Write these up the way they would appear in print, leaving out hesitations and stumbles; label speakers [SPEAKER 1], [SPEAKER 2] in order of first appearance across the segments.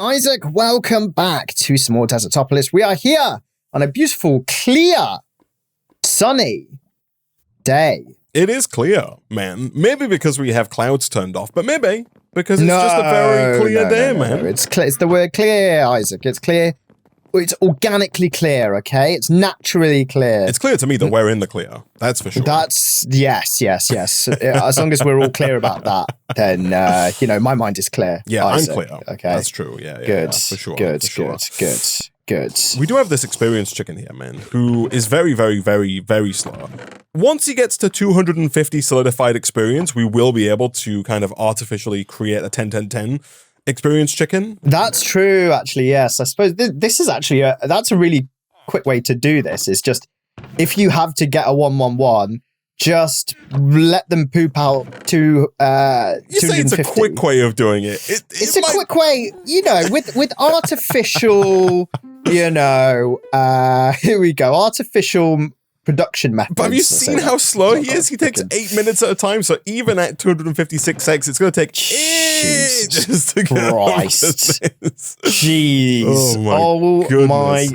[SPEAKER 1] Isaac, welcome back to some more Desertopolis. We are here on a beautiful, clear, sunny day.
[SPEAKER 2] It is clear, man. Maybe because we have clouds turned off, but maybe because it's just a very clear day, man.
[SPEAKER 1] No. It's clear. It's the word clear, Isaac. It's clear. It's organically clear, okay? It's naturally clear.
[SPEAKER 2] It's clear to me that we're in the clear. That's for sure.
[SPEAKER 1] That's, yes. As long as we're all clear about that, then, my mind is clear.
[SPEAKER 2] Yeah,
[SPEAKER 1] Isaac,
[SPEAKER 2] I'm clear.
[SPEAKER 1] Okay.
[SPEAKER 2] That's true. Yeah,
[SPEAKER 1] good.
[SPEAKER 2] For sure.
[SPEAKER 1] Good.
[SPEAKER 2] We do have this experienced chicken here, man, who is very, very, very, very slow. Once he gets to 250 solidified experience, we will be able to kind of artificially create a 10-10-10 experienced chicken.
[SPEAKER 1] That's true, actually, yes. I suppose this is actually that's a really quick way to do this. It's just, if you have to get a 1-1-1, just let them poop out to
[SPEAKER 2] You say it's a quick way of doing it.
[SPEAKER 1] It's a quick way, with artificial, here we go, artificial production methods.
[SPEAKER 2] But have you seen how slow he is? He takes 8 minutes at a time, so even at 256 seconds, it's going to take ages to get
[SPEAKER 1] Christ.
[SPEAKER 2] this.
[SPEAKER 1] Jeez.
[SPEAKER 2] Oh
[SPEAKER 1] my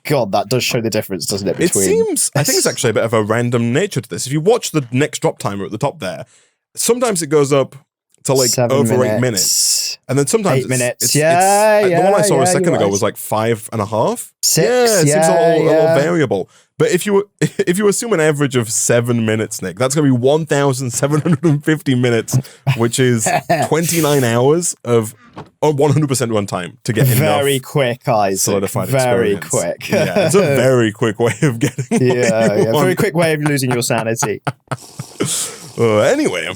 [SPEAKER 1] God, that does show the difference, doesn't it?
[SPEAKER 2] I think it's actually a bit of a random nature to this. If you watch the next drop timer at the top there, sometimes it goes up to like
[SPEAKER 1] 7
[SPEAKER 2] over
[SPEAKER 1] minutes.
[SPEAKER 2] 8 minutes. And then sometimes
[SPEAKER 1] 8 minutes.
[SPEAKER 2] the one I saw a second ago was like 5.5.
[SPEAKER 1] 6.
[SPEAKER 2] Yeah, it seems a little variable. But if you assume an average of 7 minutes, Nick, that's going to be 1,750 minutes, which is 29 hours of 100% runtime to get
[SPEAKER 1] very quick, Isaac.
[SPEAKER 2] solidified
[SPEAKER 1] very
[SPEAKER 2] experience.
[SPEAKER 1] Quick.
[SPEAKER 2] Yeah, it's a very quick way of getting.
[SPEAKER 1] Very quick way of losing your sanity.
[SPEAKER 2] Anyway,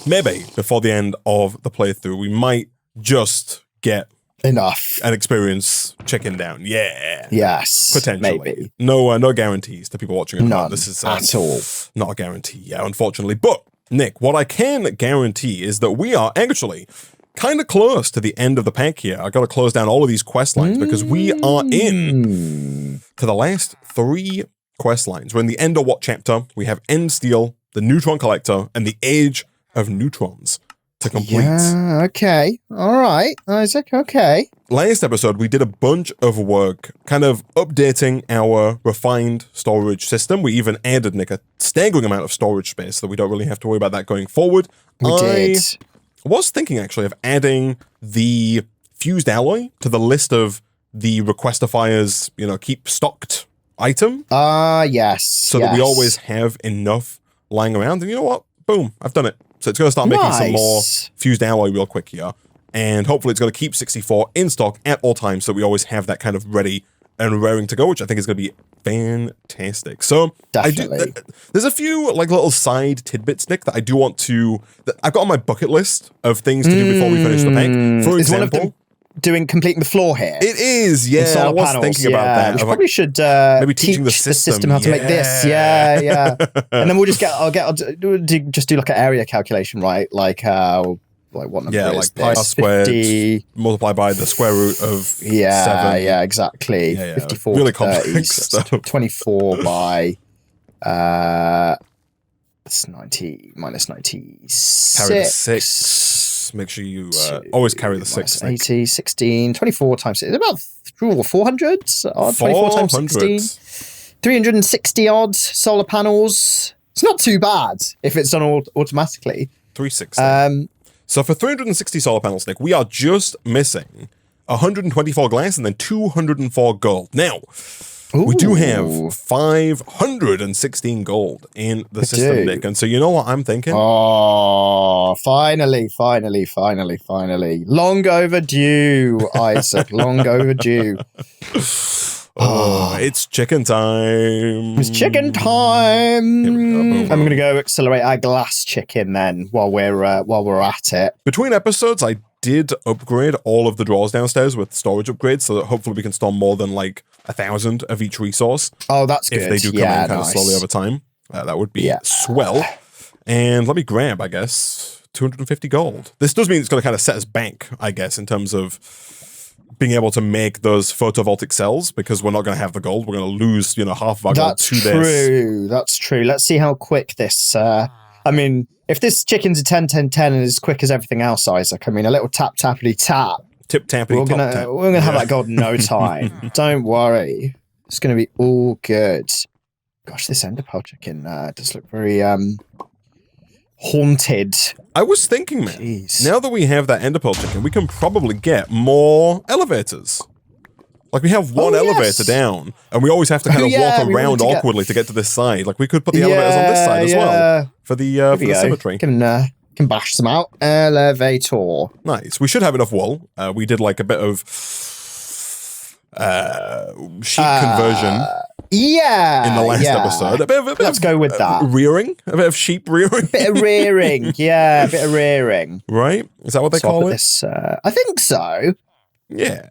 [SPEAKER 2] maybe before the end of the playthrough, we might just get
[SPEAKER 1] enough
[SPEAKER 2] an experience chicken down. Yeah.
[SPEAKER 1] Yes.
[SPEAKER 2] Potentially.
[SPEAKER 1] Maybe.
[SPEAKER 2] No guarantees to people watching.
[SPEAKER 1] None.
[SPEAKER 2] This is
[SPEAKER 1] at all.
[SPEAKER 2] Not a guarantee. Yeah, unfortunately. But Nick, what I can guarantee is that we are actually kind of close to the end of the pack here. I got to close down all of these quest lines because we are in to the last 3 quest lines. We're in the End of what chapter? We have End Steel, the Neutron Collector, and the Age of Neutrons to complete.
[SPEAKER 1] Yeah, okay. All right, Isaac, okay.
[SPEAKER 2] Last episode, we did a bunch of work kind of updating our refined storage system. We even added, Nick, a staggering amount of storage space so that we don't really have to worry about that going forward.
[SPEAKER 1] We did.
[SPEAKER 2] I was thinking, actually, of adding the fused alloy to the list of the Requestifier's, keep stocked item.
[SPEAKER 1] Yes.
[SPEAKER 2] So that we always have enough lying around. And you know what? Boom, I've done it. So it's going to start making some more fused alloy real quick here. And hopefully it's going to keep 64 in stock at all times so we always have that kind of ready and raring to go, which I think is going to be fantastic. So
[SPEAKER 1] definitely.
[SPEAKER 2] There's a few like little side tidbits, Nick, that I do want to... that I've got on my bucket list of things to do before we finish the pack. For example...
[SPEAKER 1] completing the floor here.
[SPEAKER 2] It is, yeah. I was thinking about that.
[SPEAKER 1] We probably should
[SPEAKER 2] maybe
[SPEAKER 1] teach
[SPEAKER 2] the
[SPEAKER 1] system how to make this. Yeah. And then we'll just do like an area calculation, right? Like what number is
[SPEAKER 2] pi
[SPEAKER 1] this?
[SPEAKER 2] squared
[SPEAKER 1] 50
[SPEAKER 2] multiplied by the square root of 7.
[SPEAKER 1] Yeah, exactly.
[SPEAKER 2] Yeah.
[SPEAKER 1] 54
[SPEAKER 2] really complex stuff.
[SPEAKER 1] 24 by it's 90 minus 96.
[SPEAKER 2] Carry the 6. Make sure you always carry the 6.
[SPEAKER 1] 80, 16, 24 times. It's about 400. 24 times 16. 360 odd solar panels. It's not too bad if it's done automatically.
[SPEAKER 2] 360. So for 360 solar panels, Nick, we are just missing 124 glass and then 204 gold. Now, we do have 516 gold in the system, Nick. And so you know what I'm thinking?
[SPEAKER 1] Oh, finally. Long overdue, Isaac. Long overdue.
[SPEAKER 2] It's chicken time.
[SPEAKER 1] It's chicken time. I'm going to go accelerate our glass chicken then while we're at it.
[SPEAKER 2] Between episodes, I did upgrade all of the drawers downstairs with storage upgrades so that hopefully we can store more than like 1,000 of each resource.
[SPEAKER 1] Oh, that's good.
[SPEAKER 2] If they do come in kind of slowly over time. That would be swell. And let me grab, I guess, 250 gold. This does mean it's going to kind of set us back, I guess, in terms of being able to make those photovoltaic cells because we're not going to have the gold. We're going to lose, half of our gold to this.
[SPEAKER 1] That's true. Let's see how quick this... if this chicken's a 10-10-10 and as quick as everything else, Isaac, a little tap-tappity-tap
[SPEAKER 2] tip-tappity top tap.
[SPEAKER 1] We're gonna have that gold in no time. Don't worry. It's gonna be all good. Gosh, this ender pearl chicken does look very haunted.
[SPEAKER 2] I was thinking, man,
[SPEAKER 1] Jeez.
[SPEAKER 2] now that we have that ender pearl chicken, we can probably get more elevators. Like, we have one elevator down, and we always have to kind of walk around awkwardly to get to this side. Like, we could put the elevators on this side as well for the cemetery.
[SPEAKER 1] Can bash them out. Elevator.
[SPEAKER 2] Nice. We should have enough wool. We did like a bit of sheep conversion.
[SPEAKER 1] Yeah.
[SPEAKER 2] In the last episode.
[SPEAKER 1] Let's go with that.
[SPEAKER 2] Rearing? A bit of sheep rearing?
[SPEAKER 1] Bit of rearing. Yeah, a bit of rearing.
[SPEAKER 2] Right? Is that what they call it?
[SPEAKER 1] This, I think so.
[SPEAKER 2] Yeah,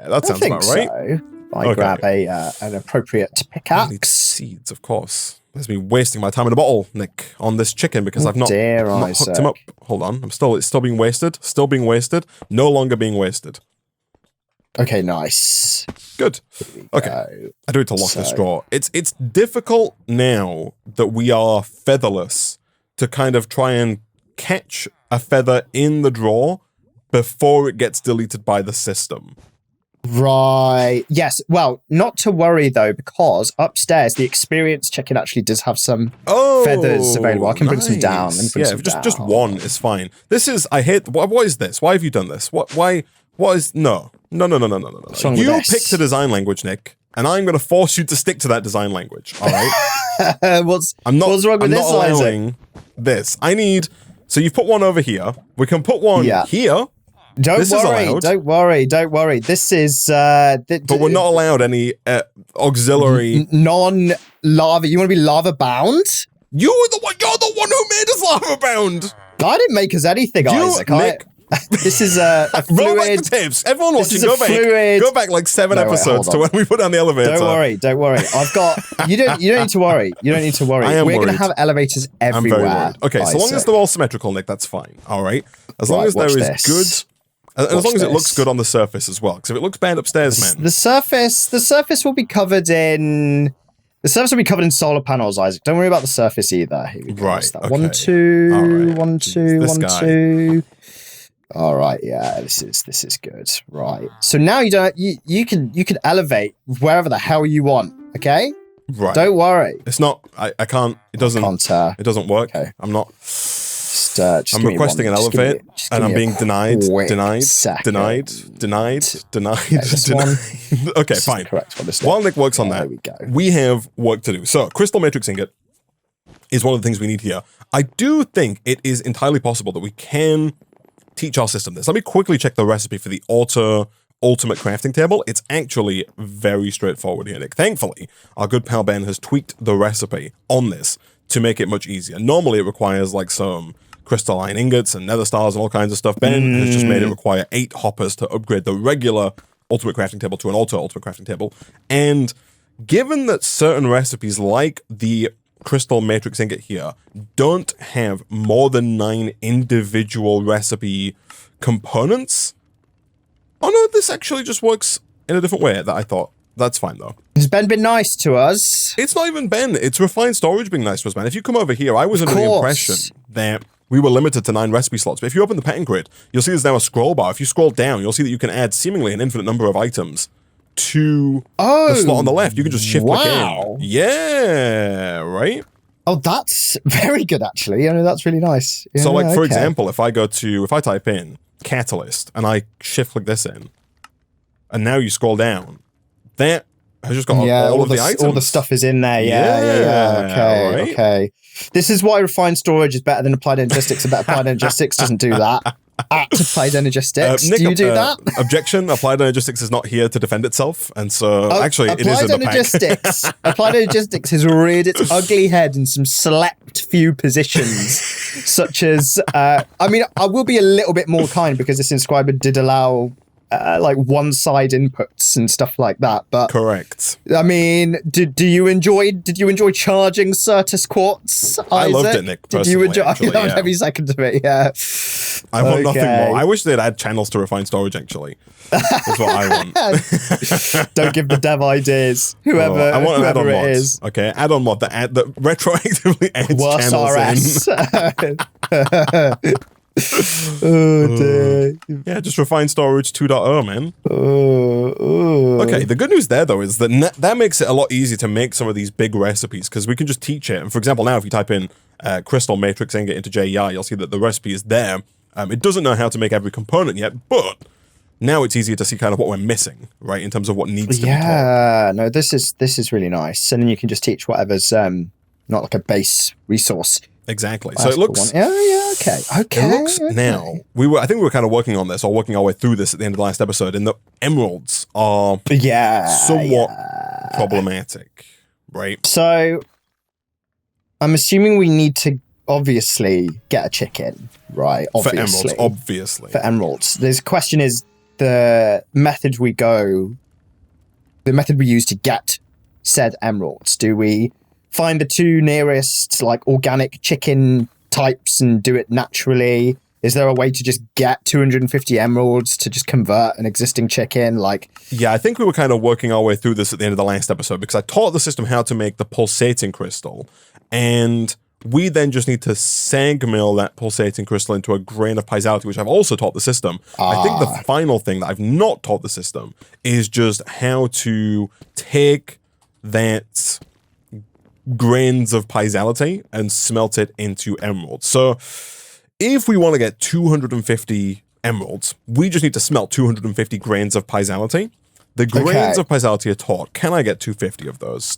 [SPEAKER 2] that sounds about right.
[SPEAKER 1] So. I grab an appropriate pickaxe.
[SPEAKER 2] Seeds, of course. There's me wasting my time in a bottle, Nick, on this chicken because I've not hooked him up. Hold on, it's still being wasted. Still being wasted. No longer being wasted.
[SPEAKER 1] Okay, nice.
[SPEAKER 2] Good. Okay, I do need to lock this drawer. It's difficult now that we are featherless to kind of try and catch a feather in the drawer before it gets deleted by the system.
[SPEAKER 1] Right. Yes. Well, not to worry though, because upstairs the experienced chicken actually does have some feathers available. I can bring some down.
[SPEAKER 2] Just one is fine. This is what is this? Why have you done this? What is no. You picked a design language, Nick, and I'm going to force you to stick to that design language. All right.
[SPEAKER 1] What's wrong with this,
[SPEAKER 2] allowing this. I need. So you've put one over here. We can put one here.
[SPEAKER 1] Don't worry. This is...
[SPEAKER 2] but we're not allowed any auxiliary...
[SPEAKER 1] Non-lava... You want to be lava-bound?
[SPEAKER 2] You're the one who made us lava-bound!
[SPEAKER 1] I didn't make us anything, Isaac.
[SPEAKER 2] Nick,
[SPEAKER 1] this is a fluid...
[SPEAKER 2] Roll back the tapes. Everyone watching, go back like 7 episodes to when we put down the elevator.
[SPEAKER 1] Don't worry. I've got... You don't need to worry. We're going to have elevators everywhere.
[SPEAKER 2] I'm very worried. Okay, so long as they're all symmetrical, Nick, that's fine. All right? As long as there is good... And as long as it looks good on the surface as well. Because if it looks bad upstairs, man.
[SPEAKER 1] The surface will be covered in... The surface will be covered in solar panels, Isaac. Don't worry about the surface either. Here we go.
[SPEAKER 2] Right. Okay.
[SPEAKER 1] 1, 2,
[SPEAKER 2] right.
[SPEAKER 1] 1, 2,
[SPEAKER 2] This
[SPEAKER 1] 1,
[SPEAKER 2] guy.
[SPEAKER 1] 2. All right, yeah, this is good. Right. So now you can elevate wherever the hell you want, okay?
[SPEAKER 2] Right.
[SPEAKER 1] Don't worry.
[SPEAKER 2] It's not I can't it doesn't work.
[SPEAKER 1] Okay.
[SPEAKER 2] I'm not
[SPEAKER 1] Just
[SPEAKER 2] I'm requesting an elevate and I'm being denied. Okay, fine. While Nick works on that, we have work to do. So, crystal matrix ingot is one of the things we need here. I do think it is entirely possible that we can teach our system this. Let me quickly check the recipe for the ultimate crafting table. It's actually very straightforward here, Nick. Thankfully, our good pal Ben has tweaked the recipe on this to make it much easier. Normally, it requires like some crystalline ingots and nether stars and all kinds of stuff. Ben has just made it require 8 hoppers to upgrade the regular ultimate crafting table to an ultimate crafting table. And given that certain recipes like the crystal matrix ingot here don't have more than 9 individual recipe components, oh no, this actually just works in a different way that I thought. That's fine though.
[SPEAKER 1] Has Ben been nice to us?
[SPEAKER 2] It's not even Ben, it's Refined Storage being nice to us, man. If you come over here, I was under the impression that we were limited to 9 recipe slots, but if you open the petting grid, you'll see there's now a scroll bar. If you scroll down, you'll see that you can add seemingly an infinite number of items to the slot on the left. You can just shift click in. Yeah, right?
[SPEAKER 1] Oh, that's very good, actually. I mean, that's really nice. Yeah,
[SPEAKER 2] so, like, for example, if I type in catalyst and I shift click this in, and now you scroll down, that has just got all of the items.
[SPEAKER 1] All the stuff is in there. Yeah. Okay. This is why refined storage is better than applied energistics, and applied energistics doesn't do that. Applied energistics.
[SPEAKER 2] Nick,
[SPEAKER 1] do you do that?
[SPEAKER 2] Objection. Applied energistics is not here to defend itself, and so actually it is in the pack.
[SPEAKER 1] Applied energistics has reared its ugly head in some select few positions, such as I mean, I will be a little bit more kind because this inscriber did allow like one-side inputs and stuff like that. But
[SPEAKER 2] correct.
[SPEAKER 1] I mean, did you enjoy charging Certus Quartz, Isaac?
[SPEAKER 2] I loved it, Nick.
[SPEAKER 1] Did you enjoy?
[SPEAKER 2] Actually,
[SPEAKER 1] I loved every second of it. Yeah.
[SPEAKER 2] I want nothing more. I wish they'd add channels to refined storage. Actually, that's what I want.
[SPEAKER 1] Don't give the dev ideas. Whoever it is.
[SPEAKER 2] Okay, add-on mod that retroactively adds channels in.
[SPEAKER 1] Oh, dear.
[SPEAKER 2] Yeah, just refine storage 2.0, man. Okay, the good news there, though, is that that makes it a lot easier to make some of these big recipes, because we can just teach it. And for example, now if you type in crystal matrix ingot into JEI, you'll see that the recipe is there. It doesn't know how to make every component yet, but now it's easier to see kind of what we're missing, right, in terms of what needs to be taught.
[SPEAKER 1] Yeah, no, this is really nice. And then you can just teach whatever's not like a base resource.
[SPEAKER 2] Exactly.
[SPEAKER 1] Well,
[SPEAKER 2] so it looks...
[SPEAKER 1] okay.
[SPEAKER 2] It looks now... I think we were kind of working on this, or working our way through this at the end of the last episode, and the emeralds are somewhat problematic, right?
[SPEAKER 1] So I'm assuming we need to obviously get a chicken, right? Obviously.
[SPEAKER 2] For emeralds, obviously.
[SPEAKER 1] For emeralds. The question is the method we use to get said emeralds. Do we find the two nearest like organic chicken types and do it naturally? Is there a way to just get 250 emeralds to just convert an existing chicken?
[SPEAKER 2] Yeah, I think we were kind of working our way through this at the end of the last episode, because I taught the system how to make the pulsating crystal, and we then just need to sag mill that pulsating crystal into a grain of piezoality, which I've also taught the system. I think the final thing that I've not taught the system is just how to take that grains of piezoality and smelt it into emeralds. So if we want to get 250 emeralds, we just need to smelt 250 grains of piezoality. The grains of piezoality are taught. Can I get 250 of those?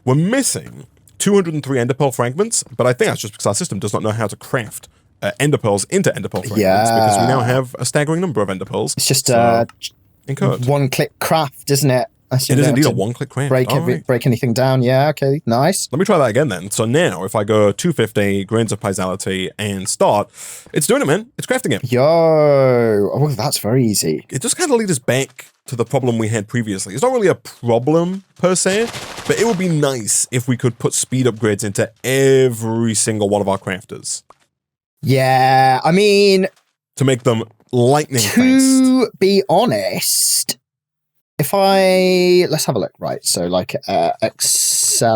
[SPEAKER 2] We're missing 203 ender pearl fragments, but I think that's just because our system does not know how to craft ender pearls into ender pearl fragments, because we now have a staggering number of ender pearls.
[SPEAKER 1] It's just one-click craft, isn't it?
[SPEAKER 2] It is indeed a one-click craft.
[SPEAKER 1] Break anything down. Yeah, okay, nice.
[SPEAKER 2] Let me try that again then. So now, if I go 250 grains of piezoality and start, it's doing it, man. It's crafting it.
[SPEAKER 1] Yo, oh, that's very easy.
[SPEAKER 2] It just kind of leads us back to the problem we had previously. It's not really a problem per se, but it would be nice if we could put speed upgrades into every single one of our crafters.
[SPEAKER 1] Yeah, I mean,
[SPEAKER 2] to make them lightning fast.
[SPEAKER 1] To be honest, let's have a look, right? So like acceleration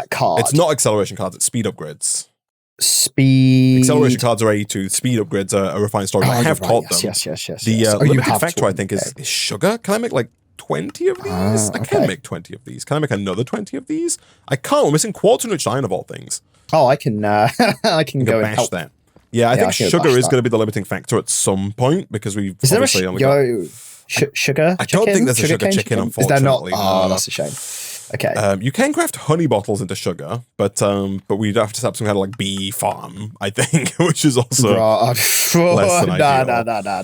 [SPEAKER 1] card.
[SPEAKER 2] It's not acceleration cards, it's speed upgrades.
[SPEAKER 1] Acceleration
[SPEAKER 2] cards are AE2, speed upgrades are refined storage. I have taught them.
[SPEAKER 1] Yes.
[SPEAKER 2] The limited factor, I think, is sugar. Can I make like 20 of these? I can make 20 of these. Can I make another 20 of these? I can't. We're missing quartz enriched iron of all things.
[SPEAKER 1] Oh, I can go and
[SPEAKER 2] bash that. Yeah, I think sugar is going to be the limiting factor at some point, because we've obviously only got...
[SPEAKER 1] sugar?
[SPEAKER 2] I don't think there's a sugar chicken, unfortunately.
[SPEAKER 1] Is there not? Oh, that's a shame. Okay.
[SPEAKER 2] You can craft honey bottles into sugar, but we'd have to set up some kind of like bee farm, I think, which is also less than ideal.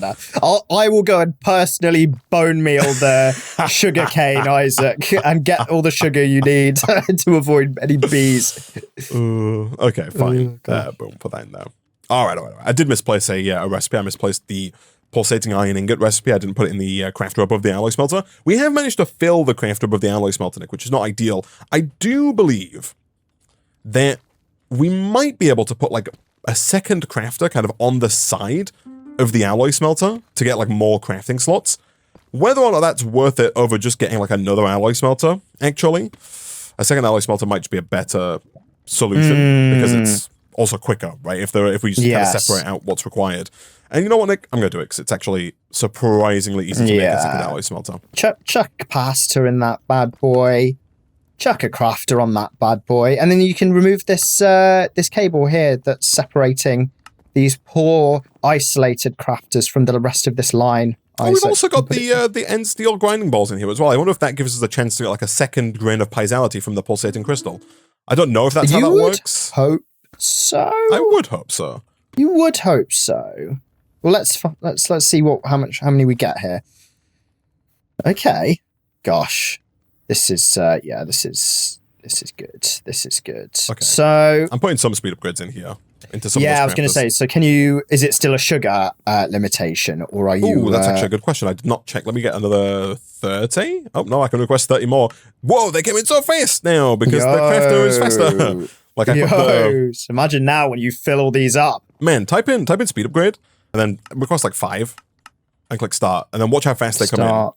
[SPEAKER 1] No. I will go and personally bone meal the sugar cane, Isaac, and get all the sugar you need to avoid any bees.
[SPEAKER 2] Okay, fine. Boom, put that in there. All right. I did misplace a recipe. I misplaced the pulsating iron ingot recipe. I didn't put it in the crafter above the alloy smelter. We have managed to fill the crafter above the alloy smelter, Nick, which is not ideal. I do believe that we might be able to put like a second crafter kind of on the side of the alloy smelter to get like more crafting slots. Whether or not that's worth it over just getting like another alloy smelter, actually, a second alloy smelter might just be a better solution because it's also quicker, right? If we just kind of separate out what's required. And you know what, Nick? I'm going to do it because it's actually surprisingly easy to make a second alloy smelter.
[SPEAKER 1] Chuck a capacitor in that bad boy. Chuck a crafter on that bad boy. And then you can remove this this cable here that's separating these poor isolated crafters from the rest of this line.
[SPEAKER 2] We've also got the end steel grinding balls in here as well. I wonder if that gives us a chance to get like a second grain of piezoality from the pulsating crystal. I don't know if that's how that works.
[SPEAKER 1] Hope so.
[SPEAKER 2] I would hope so.
[SPEAKER 1] You would hope so. Well, let's see how many we get here. Okay, gosh, this is good. This is good.
[SPEAKER 2] Okay.
[SPEAKER 1] So
[SPEAKER 2] I'm putting some speed upgrades in here into some.
[SPEAKER 1] Yeah, I was going to say. So is it still a sugar limitation, or are you?
[SPEAKER 2] Oh, that's actually a good question. I did not check. Let me get another 30. Oh no, I can request 30 more. Whoa, they came in so fast now because the crafter is faster. Like I put
[SPEAKER 1] so imagine now when you fill all these up.
[SPEAKER 2] Man, type in speed upgrade. And then request like 5 and click start. And then watch how fast they come in.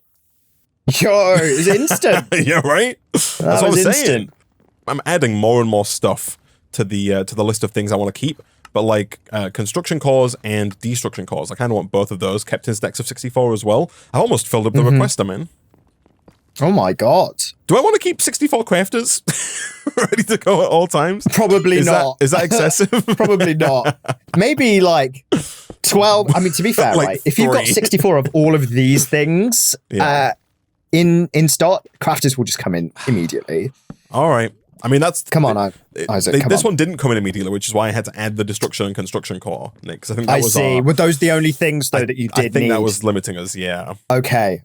[SPEAKER 1] Yo, it's instant.
[SPEAKER 2] Yeah, right? That's what I'm saying. I'm adding more and more stuff to the list of things I want to keep. but like construction cores and destruction cores. I kind of want both of those kept in stacks of 64 as well. I almost filled up the requester, man.
[SPEAKER 1] Oh my god.
[SPEAKER 2] Do I want to keep 64 crafters ready to go at all times?
[SPEAKER 1] Probably not.
[SPEAKER 2] Is that excessive?
[SPEAKER 1] Probably not. Maybe like 12. I mean, to be fair,
[SPEAKER 2] Like
[SPEAKER 1] right? If you've got 64 of all of these things in stock, crafters will just come in immediately.
[SPEAKER 2] All right. I mean, that's...
[SPEAKER 1] Come on, Isaac,
[SPEAKER 2] this one didn't come in immediately, which is why I had to add the destruction and construction core, Nick, because I think that was
[SPEAKER 1] see. Were those the only things, though, that you did need?
[SPEAKER 2] I think that was limiting us, yeah.
[SPEAKER 1] Okay.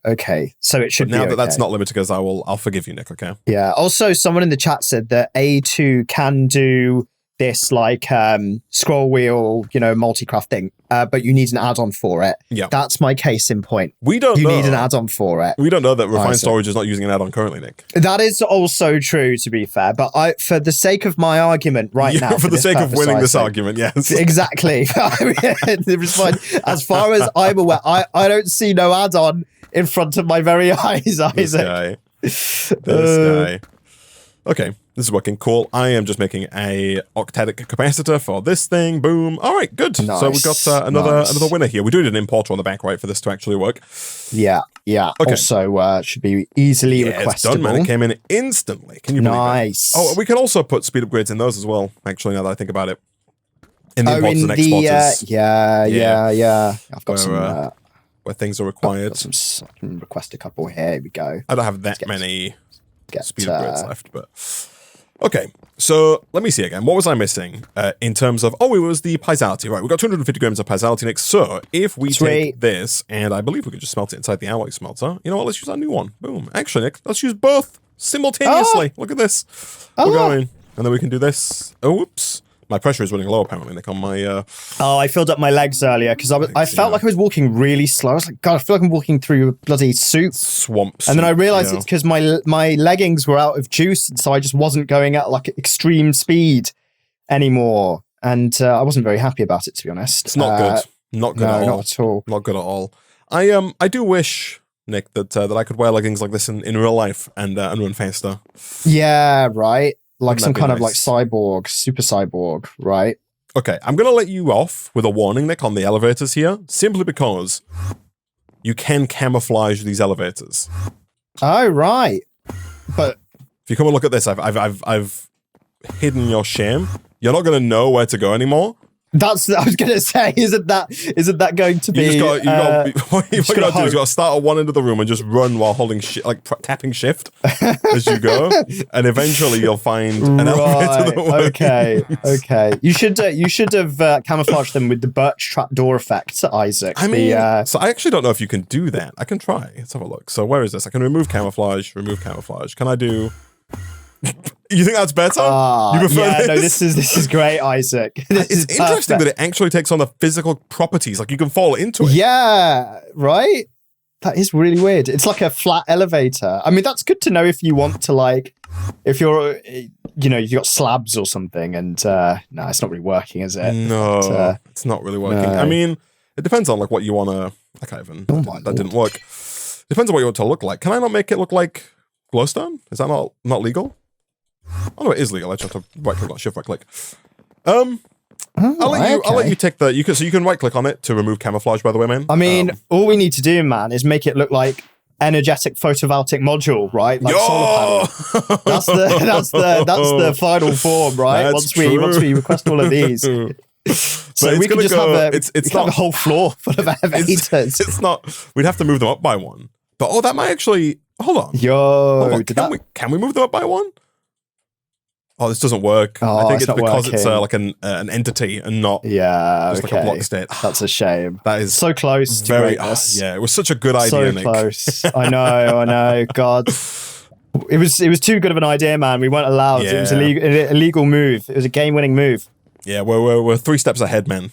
[SPEAKER 1] So it should be
[SPEAKER 2] now
[SPEAKER 1] okay.
[SPEAKER 2] that that's not limiting us, I'll forgive you, Nick, okay?
[SPEAKER 1] Yeah. Also, someone in the chat said that A2 can do this, like, scroll wheel, multi-craft thing, but you need an add-on for it.
[SPEAKER 2] Yeah.
[SPEAKER 1] That's my case in point.
[SPEAKER 2] We don't know.
[SPEAKER 1] You need an add-on for it.
[SPEAKER 2] We don't know that Refined Storage is not using an add-on currently, Nick.
[SPEAKER 1] That is also true, to be fair. But for the sake of my argument now...
[SPEAKER 2] For the sake of winning this argument, yes.
[SPEAKER 1] Exactly. As far as I'm aware, I don't see no add-on in front of my very eyes, Isaac.
[SPEAKER 2] This guy. Okay, this is working cool. I am just making a octetic capacitor for this thing. Boom. All right, good.
[SPEAKER 1] Nice.
[SPEAKER 2] So we've got another winner here. We do need an importer on the back, right, for this to actually work.
[SPEAKER 1] Yeah. Okay. Also, should be easily requestable. It's done, man.
[SPEAKER 2] It came in instantly. Can you believe
[SPEAKER 1] nice.
[SPEAKER 2] it? Oh, we can also put speed upgrades in those as well, actually, now that I think about it. In the importers and exporters.
[SPEAKER 1] Yeah. I've got some...
[SPEAKER 2] where things are required.
[SPEAKER 1] I can request a couple here. Here we go.
[SPEAKER 2] I don't have that many... speed upgrades left, but okay. So let me see again. What was I missing in terms of? Oh, it was the pisality. Right, we've got 250 grams of pisality next. So if we take this, and I believe we could just smelt it inside the alloy smelter. You know what? Let's use our new one. Boom. Actually, Nick, let's use both simultaneously. Look at this. We're going, and then we can do this. Oh, oops. My pressure is running low, apparently, Nick, on my...
[SPEAKER 1] Oh, I filled up my legs earlier, because I felt like I was walking really slow. I was like, God, I feel like I'm walking through a bloody soup.
[SPEAKER 2] Swamp soup,
[SPEAKER 1] and then I realized it's because my leggings were out of juice, and so I just wasn't going at, like, extreme speed anymore. And I wasn't very happy about it, to be honest.
[SPEAKER 2] It's not good. Not good at all.
[SPEAKER 1] Not at all.
[SPEAKER 2] Not good at all. I do wish, Nick, that I could wear leggings like this in real life and run faster.
[SPEAKER 1] Yeah, right. Like
[SPEAKER 2] Wouldn't
[SPEAKER 1] some kind
[SPEAKER 2] nice?
[SPEAKER 1] of like cyborg, super cyborg, right?
[SPEAKER 2] Okay, I'm going to let you off with a warning, Nick, on the elevators here, simply because you can camouflage these elevators.
[SPEAKER 1] Oh, right. But
[SPEAKER 2] if you come and look at this, I've hidden your shame. You're not going to know where to go anymore.
[SPEAKER 1] I was going to say, isn't that going to be?
[SPEAKER 2] What you got to do is you got to start at one end of the room and just run while holding tapping shift as you go, and eventually you'll find an elevator that works.
[SPEAKER 1] Okay. You should have camouflaged them with the birch trapdoor effect, Isaac.
[SPEAKER 2] I mean, so I actually don't know if you can do that. I can try. Let's have a look. So where is this? I can remove camouflage. Can I do? You think that's better? You prefer this?
[SPEAKER 1] No, this is great, Isaac.
[SPEAKER 2] It's interesting that it actually takes on the physical properties. Like you can fall into it.
[SPEAKER 1] Yeah, right? That is really weird. It's like a flat elevator. I mean, that's good to know if you want to, like, if you're, you've got slabs or something and, no, it's not really working, is it?
[SPEAKER 2] No, it's not really working.
[SPEAKER 1] No.
[SPEAKER 2] I mean, it depends on, like, what you want to, that didn't work. Depends on what you want to look like. Can I not make it look like glowstone? Is that not legal? Oh no, it is legal. I just have to right click on shift right click. I'll let you take the you can right click on it to remove camouflage, by the way, man.
[SPEAKER 1] I mean, all we need to do, man, is make it look like energetic photovoltaic module, right? Like solar panel. That's the final form, right? Once we request all of these. So we could just have a whole floor full of elevators.
[SPEAKER 2] It's not. We'd have to move them up by one. But that might actually hold on. Can we move them up by one? Oh, this doesn't work. I think it's because it's like an entity and not like a block state.
[SPEAKER 1] That's a shame.
[SPEAKER 2] That is
[SPEAKER 1] so close to greatness.
[SPEAKER 2] Yeah, it was such a good idea, Nick.
[SPEAKER 1] So close. I know. God. It was too good of an idea, man. We weren't allowed. Yeah. It was an illegal move. It was a game-winning move.
[SPEAKER 2] Yeah, we're 3 steps ahead, man.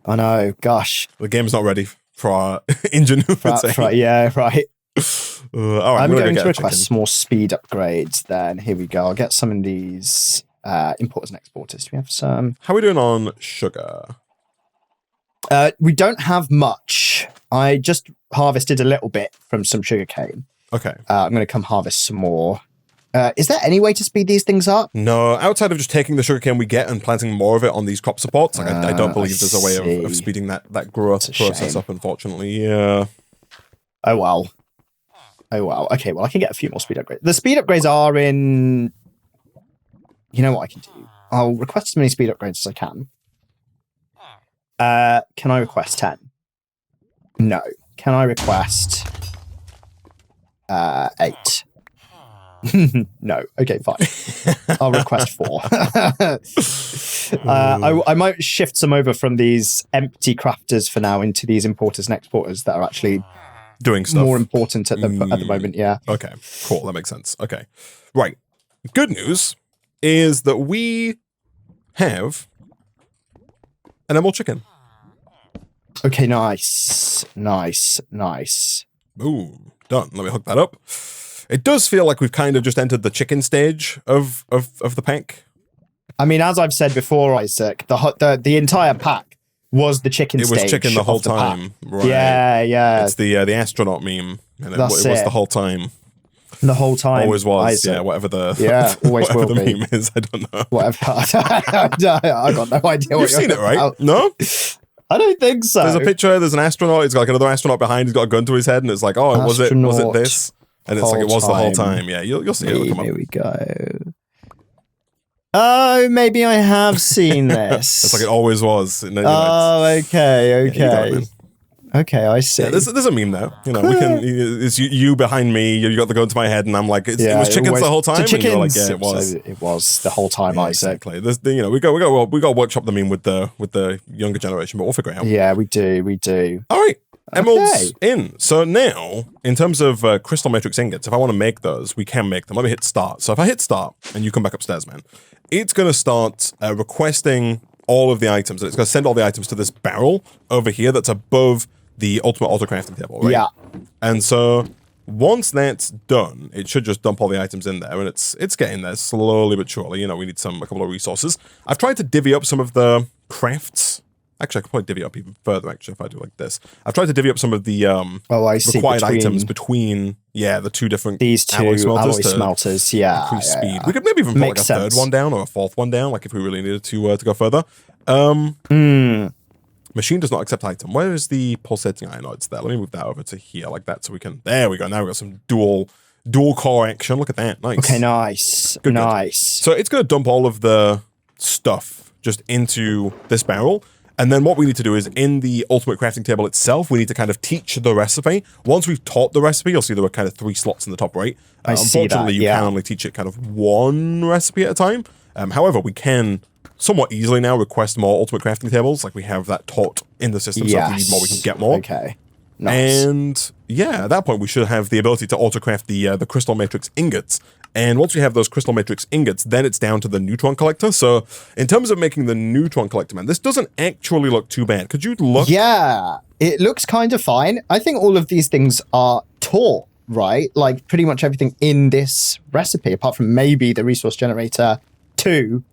[SPEAKER 1] I know. Gosh.
[SPEAKER 2] The game's not ready for our ingenuity.
[SPEAKER 1] Yeah, right.
[SPEAKER 2] All right,
[SPEAKER 1] I'm going to request some more speed upgrades then. Here we go. I'll get some of these importers and exporters. Do we have some?
[SPEAKER 2] How are we doing on sugar?
[SPEAKER 1] We don't have much. I just harvested a little bit from some sugarcane.
[SPEAKER 2] Okay.
[SPEAKER 1] I'm going to come harvest some more. Is there any way to speed these things up?
[SPEAKER 2] No, outside of just taking the sugarcane we get and planting more of it on these crop supports, like I don't believe there's a way of speeding that growth process up, unfortunately. Yeah.
[SPEAKER 1] Oh, well. Okay, well, I can get a few more speed upgrades. The speed upgrades are in... You know what I can do? I'll request as many speed upgrades as I can. Can I request 10? No. Can I request 8? No. Okay, fine. I'll request 4. I might shift some over from these empty crafters for now into these importers and exporters that are actually
[SPEAKER 2] doing stuff
[SPEAKER 1] more important at the moment. Yeah.
[SPEAKER 2] Okay. Cool. That makes sense. Okay. Right. Good news is that we have an emerald chicken.
[SPEAKER 1] Okay. Nice.
[SPEAKER 2] Boom. Done. Let me hook that up. It does feel like we've kind of just entered the chicken stage of the pack.
[SPEAKER 1] I mean, as I've said before, Isaac, the entire pack was the chicken stage.
[SPEAKER 2] It was chicken the whole time. Right.
[SPEAKER 1] Yeah.
[SPEAKER 2] It's the astronaut meme. And it was the whole time.
[SPEAKER 1] The whole time.
[SPEAKER 2] Always was.
[SPEAKER 1] Isaac.
[SPEAKER 2] Yeah, whatever the
[SPEAKER 1] always
[SPEAKER 2] whatever
[SPEAKER 1] will
[SPEAKER 2] the
[SPEAKER 1] be.
[SPEAKER 2] meme is, I don't know.
[SPEAKER 1] Whatever. I got no idea what
[SPEAKER 2] You've seen it, right?
[SPEAKER 1] About.
[SPEAKER 2] No?
[SPEAKER 1] I don't think so.
[SPEAKER 2] There's a picture, there's an astronaut, he's got like another astronaut behind, he's got a gun to his head, and it's like, oh, was it this? And it's like, it was the whole time. Yeah, you'll see it. Come up.
[SPEAKER 1] Here we go. Oh, maybe I have seen this.
[SPEAKER 2] It's like it always was.
[SPEAKER 1] Okay. Okay, I see.
[SPEAKER 2] Yeah, there's a meme there. You know, we can. It's you behind me. You got the gun to my head, and I'm like, it was chickens the whole time.
[SPEAKER 1] The chickens.
[SPEAKER 2] And you're like, yeah, it was.
[SPEAKER 1] So it was the whole time. Isaac.
[SPEAKER 2] Exactly. We got to workshop the meme with the younger generation, but we'll figure it out.
[SPEAKER 1] Yeah, we do.
[SPEAKER 2] All right. Emeralds in. So now, in terms of crystal matrix ingots, if I want to make those, we can make them. Let me hit start. So if I hit start and you come back upstairs, man, it's going to start requesting all of the items. And it's going to send all the items to this barrel over here that's above the ultimate auto crafting table, right?
[SPEAKER 1] Yeah.
[SPEAKER 2] And so once that's done, it should just dump all the items in there, and it's getting there slowly but surely. You know, we need a couple of resources. I've tried to divvy up some of the crafts. Actually, I could probably divvy up even further, actually, if I do like this. I've tried to divvy up some of the required items between, the two different alloy smelters. Increase speed. We could maybe even put like a third one down or a fourth one down, like if we really needed to go further. Machine does not accept item. Where is the pulsating iron? Oh, it's there. Let me move that over to here like that so we can... There we go. Now we've got some dual core action. Look at that. Nice.
[SPEAKER 1] Okay, nice. Good.
[SPEAKER 2] So it's going to dump all of the stuff just into this barrel. And then what we need to do is in the ultimate crafting table itself, we need to kind of teach the recipe. Once we've taught the recipe, you'll see there were kind of 3 slots in the top right. Unfortunately, you can only teach it kind of 1 recipe at a time. However, we can somewhat easily now request more ultimate crafting tables. Like we have that taught in the system. So if we need more, we can get more.
[SPEAKER 1] Okay. Nice.
[SPEAKER 2] And yeah, at that point, we should have the ability to auto-craft the crystal matrix ingots. And once we have those crystal matrix ingots, then it's down to the neutron collector. So in terms of making the neutron collector, man, this doesn't actually look too bad. Could you look?
[SPEAKER 1] Yeah, it looks kind of fine. I think all of these things are taught, right? Like pretty much everything in this recipe, apart from maybe the resource generator 2,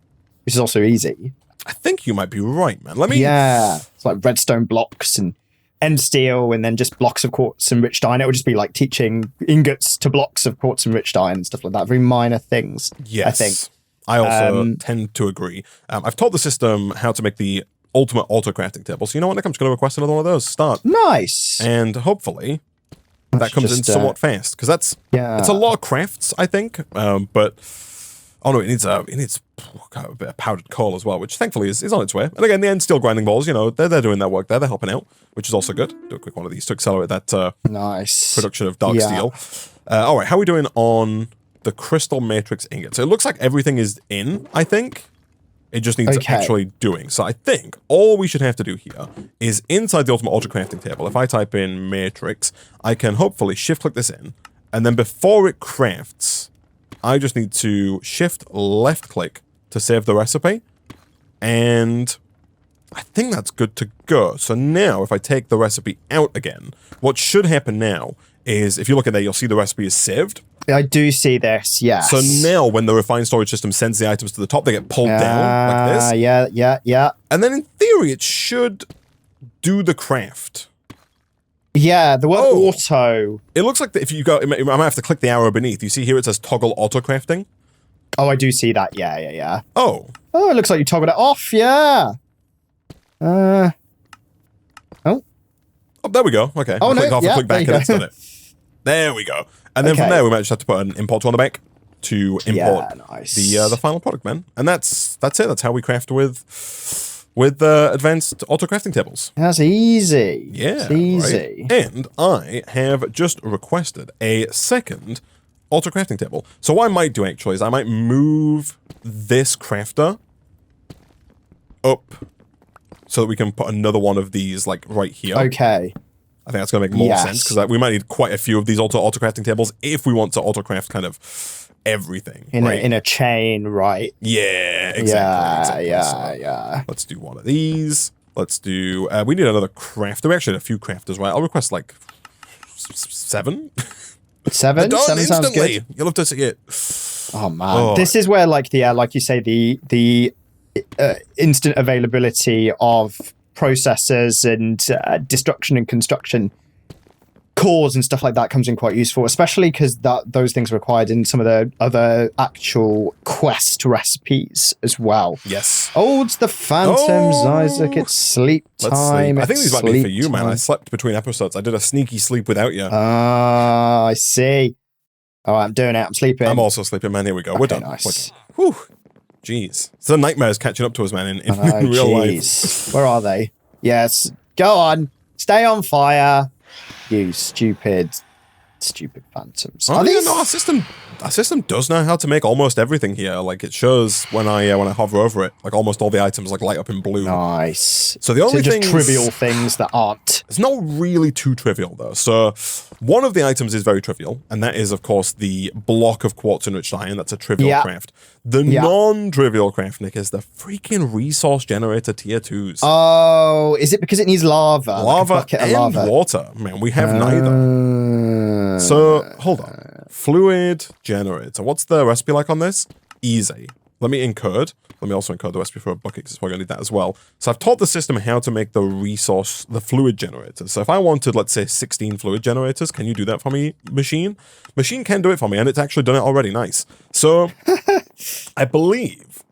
[SPEAKER 1] which is also easy.
[SPEAKER 2] I think you might be right, man. Let me...
[SPEAKER 1] Yeah, it's like redstone blocks and end steel and then just blocks of quartz enriched iron. It would just be like teaching ingots to blocks of quartz enriched iron and stuff like that. Very minor things,
[SPEAKER 2] yes,
[SPEAKER 1] I think.
[SPEAKER 2] I also tend to agree. I've taught the system how to make the ultimate auto-crafting table. So you know what, Nick? I'm just going to request another one of those. Start.
[SPEAKER 1] Nice.
[SPEAKER 2] And hopefully that comes in somewhat fast. Because it's a lot of crafts, I think. But... Oh no, it needs a bit of powdered coal as well, which thankfully is on its way. And again, the end steel grinding balls, you know, they're doing their work there. They're helping out, which is also good. Do a quick one of these to accelerate that
[SPEAKER 1] nice
[SPEAKER 2] production of dark steel. All right, how are we doing on the crystal matrix ingot? So it looks like everything is in, I think. It just needs actually doing. So I think all we should have to do here is inside the ultimate ultra crafting table. If I type in matrix, I can hopefully shift click this in, and then before it crafts, I just need to shift left click to save the recipe. And I think that's good to go. So now if I take the recipe out again, what should happen now is if you look at there, you'll see the recipe is saved.
[SPEAKER 1] I do see this, yes.
[SPEAKER 2] So now when the refined storage system sends the items to the top, they get pulled down like this.
[SPEAKER 1] Yeah.
[SPEAKER 2] And then in theory, it should do the craft.
[SPEAKER 1] Yeah, the word auto.
[SPEAKER 2] It looks like if you go, I might have to click the arrow beneath. You see here it says toggle auto crafting.
[SPEAKER 1] Oh, I do see that. Yeah.
[SPEAKER 2] Oh,
[SPEAKER 1] it looks like you toggled it off. Yeah. Oh,
[SPEAKER 2] there we go. Okay.
[SPEAKER 1] Oh, no.
[SPEAKER 2] Click off and click back and it's done it. There we go. And then from there, we might just have to put an import on the back to import the final product, man. And that's it. That's how we craft with advanced auto crafting tables.
[SPEAKER 1] That's easy.
[SPEAKER 2] Yeah,
[SPEAKER 1] it's easy.
[SPEAKER 2] Right? And I have just requested a second auto crafting table. So what I might do actually is I might move this crafter up so that we can put another one of these like right here.
[SPEAKER 1] Okay.
[SPEAKER 2] I think that's going to make more sense because we might need quite a few of these auto crafting tables if we want to auto craft kind of everything
[SPEAKER 1] in a chain, right?
[SPEAKER 2] Yeah, exactly.
[SPEAKER 1] Yeah.
[SPEAKER 2] Let's do one of these. Let's do. We need another crafter. We actually had a few crafters, right? I'll request like 7.
[SPEAKER 1] 7 sounds good.
[SPEAKER 2] You'll have to see it.
[SPEAKER 1] Oh man, this is where like you say the instant availability of processors and destruction and construction cores and stuff like that comes in quite useful, especially because those things are required in some of the other actual quest recipes as well.
[SPEAKER 2] Yes.
[SPEAKER 1] Oh, it's the phantoms, Isaac. It's sleep time.
[SPEAKER 2] I think these might be for you, man. I slept between episodes. I did a sneaky sleep without you.
[SPEAKER 1] I see. Oh, I'm doing it. I'm sleeping.
[SPEAKER 2] I'm also sleeping, man. Here we go. We're done.
[SPEAKER 1] Nice.
[SPEAKER 2] Whew. Jeez. It's the nightmares catching up to us, man, in real life.
[SPEAKER 1] Where are they? Yes. Go on. Stay on fire. You stupid phantoms.
[SPEAKER 2] Oh, yeah, no, our system does know how to make almost everything here. Like it shows when I hover over it, like almost all the items like light up in blue.
[SPEAKER 1] Nice.
[SPEAKER 2] So the only
[SPEAKER 1] just trivial things that aren't.
[SPEAKER 2] It's not really too trivial though. So one of the items is very trivial, and that is of course the block of quartz enriched iron. That's a trivial craft. The non-trivial craft, Nick, is the freaking resource generator tier 2s.
[SPEAKER 1] Oh, is it because it needs lava?
[SPEAKER 2] Lava and water. Man, we have neither. So, hold on. Fluid generator. What's the recipe like on this? Easy. Let me encode. Let me also encode the recipe for a bucket because we're going to need that as well. So I've taught the system how to make the fluid generators. So if I wanted, let's say, 16 fluid generators, can you do that for me, machine? Machine can do it for me, and it's actually done it already. Nice. So I believe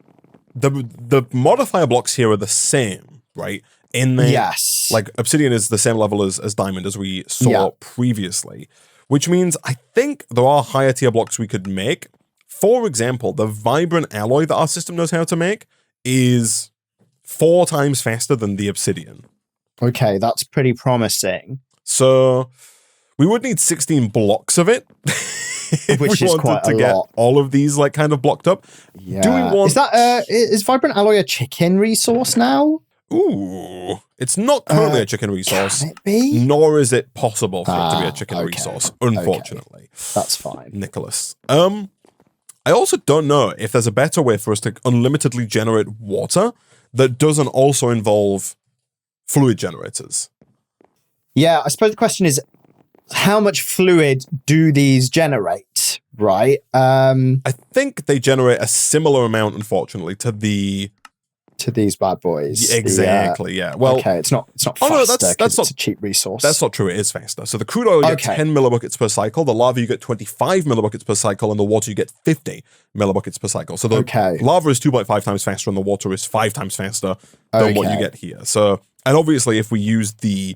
[SPEAKER 2] the modifier blocks here are the same, right? In the like obsidian is the same level as diamond as we saw previously, which means I think there are higher tier blocks we could make. For example, the vibrant alloy that our system knows how to make is 4 times faster than the obsidian.
[SPEAKER 1] Okay, that's pretty promising.
[SPEAKER 2] So we would need 16 blocks of it.
[SPEAKER 1] Which is quite a lot.
[SPEAKER 2] Get all of these like kind of blocked up.
[SPEAKER 1] Yeah.
[SPEAKER 2] Do we want...
[SPEAKER 1] Is vibrant alloy a chicken resource now?
[SPEAKER 2] Ooh, it's not currently a chicken resource.
[SPEAKER 1] Can it be?
[SPEAKER 2] Nor is it possible for it to be a chicken resource, unfortunately.
[SPEAKER 1] Okay. That's fine.
[SPEAKER 2] Nicholas. I also don't know if there's a better way for us to unlimitedly generate water that doesn't also involve fluid generators.
[SPEAKER 1] Yeah, I suppose the question is, how much fluid do these generate, right?
[SPEAKER 2] I think they generate a similar amount, unfortunately, to
[SPEAKER 1] these bad boys.
[SPEAKER 2] Exactly, yeah. Well,
[SPEAKER 1] okay, it's not faster.
[SPEAKER 2] Oh no, that's not
[SPEAKER 1] it's a cheap resource.
[SPEAKER 2] That's not true. It is faster. So the crude oil you get 10 millibuckets per cycle, the lava you get 25 millibuckets per cycle, and the water you get 50 millibuckets per cycle. So the lava is 2.5 times faster, and the water is 5 times faster than what you get here. So, and obviously, if we use the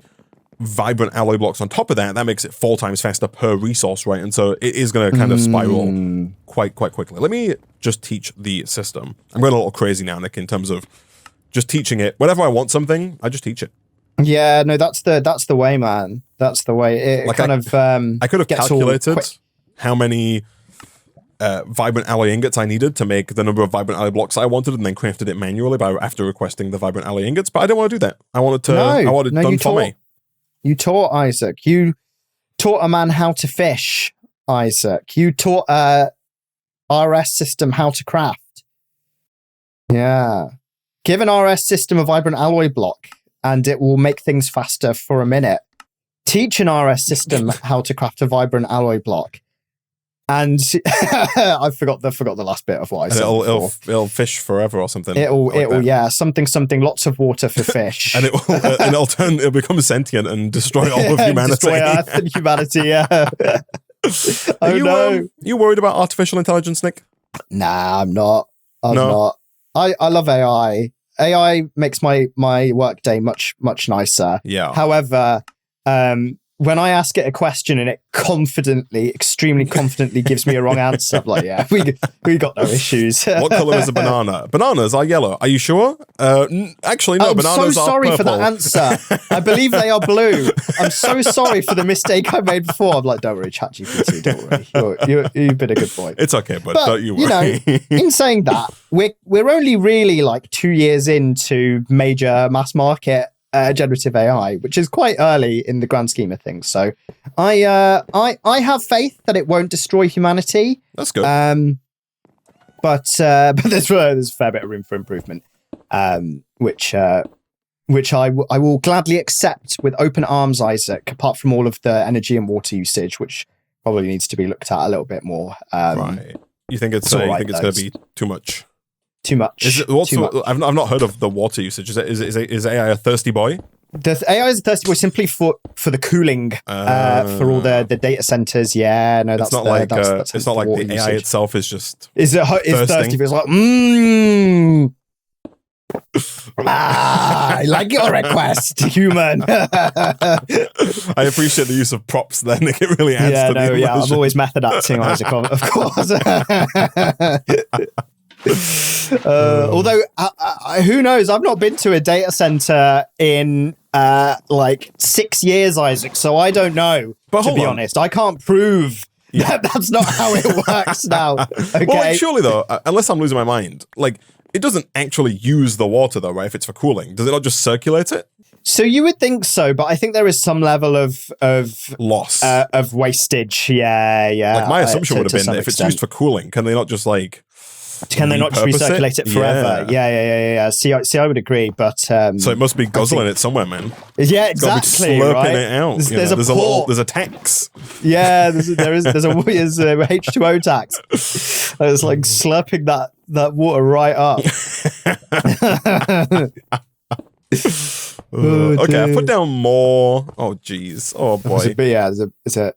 [SPEAKER 2] vibrant alloy blocks on top of that, that makes it 4 times faster per resource, right? And so it is going to kind of spiral quite quickly. Let me just teach the system. I'm going a little crazy now, Nick, in terms of just teaching it. Whenever I want something, I just teach it.
[SPEAKER 1] Yeah, no, that's the way, man. That's the way. It like
[SPEAKER 2] I could have calculated how many vibrant alloy ingots I needed to make the number of vibrant alloy blocks I wanted, and then crafted it manually after requesting the vibrant alloy ingots. But I didn't want to do that. I wanted it done for me.
[SPEAKER 1] You taught Isaac. You taught a man how to fish, Isaac. You taught a RS system how to craft. Yeah. Give an RS system a vibrant alloy block, and it will make things faster for a minute. Teach an RS system how to craft a vibrant alloy block, And I forgot the last bit of what I said.
[SPEAKER 2] It'll fish forever or something.
[SPEAKER 1] It'll something. Lots of water for fish,
[SPEAKER 2] and it'll become sentient and destroy all of humanity.
[SPEAKER 1] Destroy Earth and humanity. Yeah.
[SPEAKER 2] You worried about artificial intelligence, Nick?
[SPEAKER 1] Nah, I'm not. I'm not. I love AI. AI makes my workday much nicer.
[SPEAKER 2] Yeah.
[SPEAKER 1] However, when I ask it a question and it extremely confidently gives me a wrong answer, I'm like, yeah, we got no issues.
[SPEAKER 2] What color is a banana? Bananas are yellow. Are you sure? Actually, no.
[SPEAKER 1] I'm
[SPEAKER 2] bananas
[SPEAKER 1] so sorry
[SPEAKER 2] are purple.
[SPEAKER 1] for that answer. I believe they are blue. I'm so sorry for the mistake I made before. I'm like, don't worry, ChatGPT, don't worry. You've been a good boy.
[SPEAKER 2] It's okay, but don't you worry.
[SPEAKER 1] You know, in saying that, we're only really like 2 years into major mass market generative AI, which is quite early in the grand scheme of things. So I have faith that it won't destroy humanity.
[SPEAKER 2] That's good.
[SPEAKER 1] But there's a fair bit of room for improvement, which I will gladly accept with open arms, Isaac. Apart from all of the energy and water usage, which probably needs to be looked at a little bit more.
[SPEAKER 2] Right. You think it's going to be too much?
[SPEAKER 1] Too much.
[SPEAKER 2] Is it, I've not heard of the water usage. Is AI a thirsty boy?
[SPEAKER 1] The AI is a thirsty boy simply for the cooling for all the data centers. Yeah, no, that's
[SPEAKER 2] it's not like the AI
[SPEAKER 1] usage
[SPEAKER 2] itself is just
[SPEAKER 1] is thirsty. It's like I like your request, human.
[SPEAKER 2] I appreciate the use of props then. It really adds to the immersion.
[SPEAKER 1] I'm always method acting, Isaac, of course. Although, who knows? I've not been to a data center in like 6 years, Isaac, so I don't know. But to be honest, I can't prove that that's not how it works now. Okay?
[SPEAKER 2] Well, like, surely though, unless I'm losing my mind, like it doesn't actually use the water though, right? If it's for cooling, does it not just circulate it?
[SPEAKER 1] So you would think so, but I think there is some level of
[SPEAKER 2] loss
[SPEAKER 1] of wastage. Yeah.
[SPEAKER 2] Like my assumption would have been that if it's used for cooling, can they not just like?
[SPEAKER 1] Can they not just recirculate it forever? Yeah. See, I would agree, but
[SPEAKER 2] so it must be guzzling it somewhere, man.
[SPEAKER 1] Yeah, exactly.
[SPEAKER 2] Slurping
[SPEAKER 1] right?
[SPEAKER 2] it out. There's a tax.
[SPEAKER 1] Yeah, there's a H2O tax. It's like slurping that water right up.
[SPEAKER 2] Okay, I put down more. Oh, jeez. Oh boy.
[SPEAKER 1] But yeah, there's a.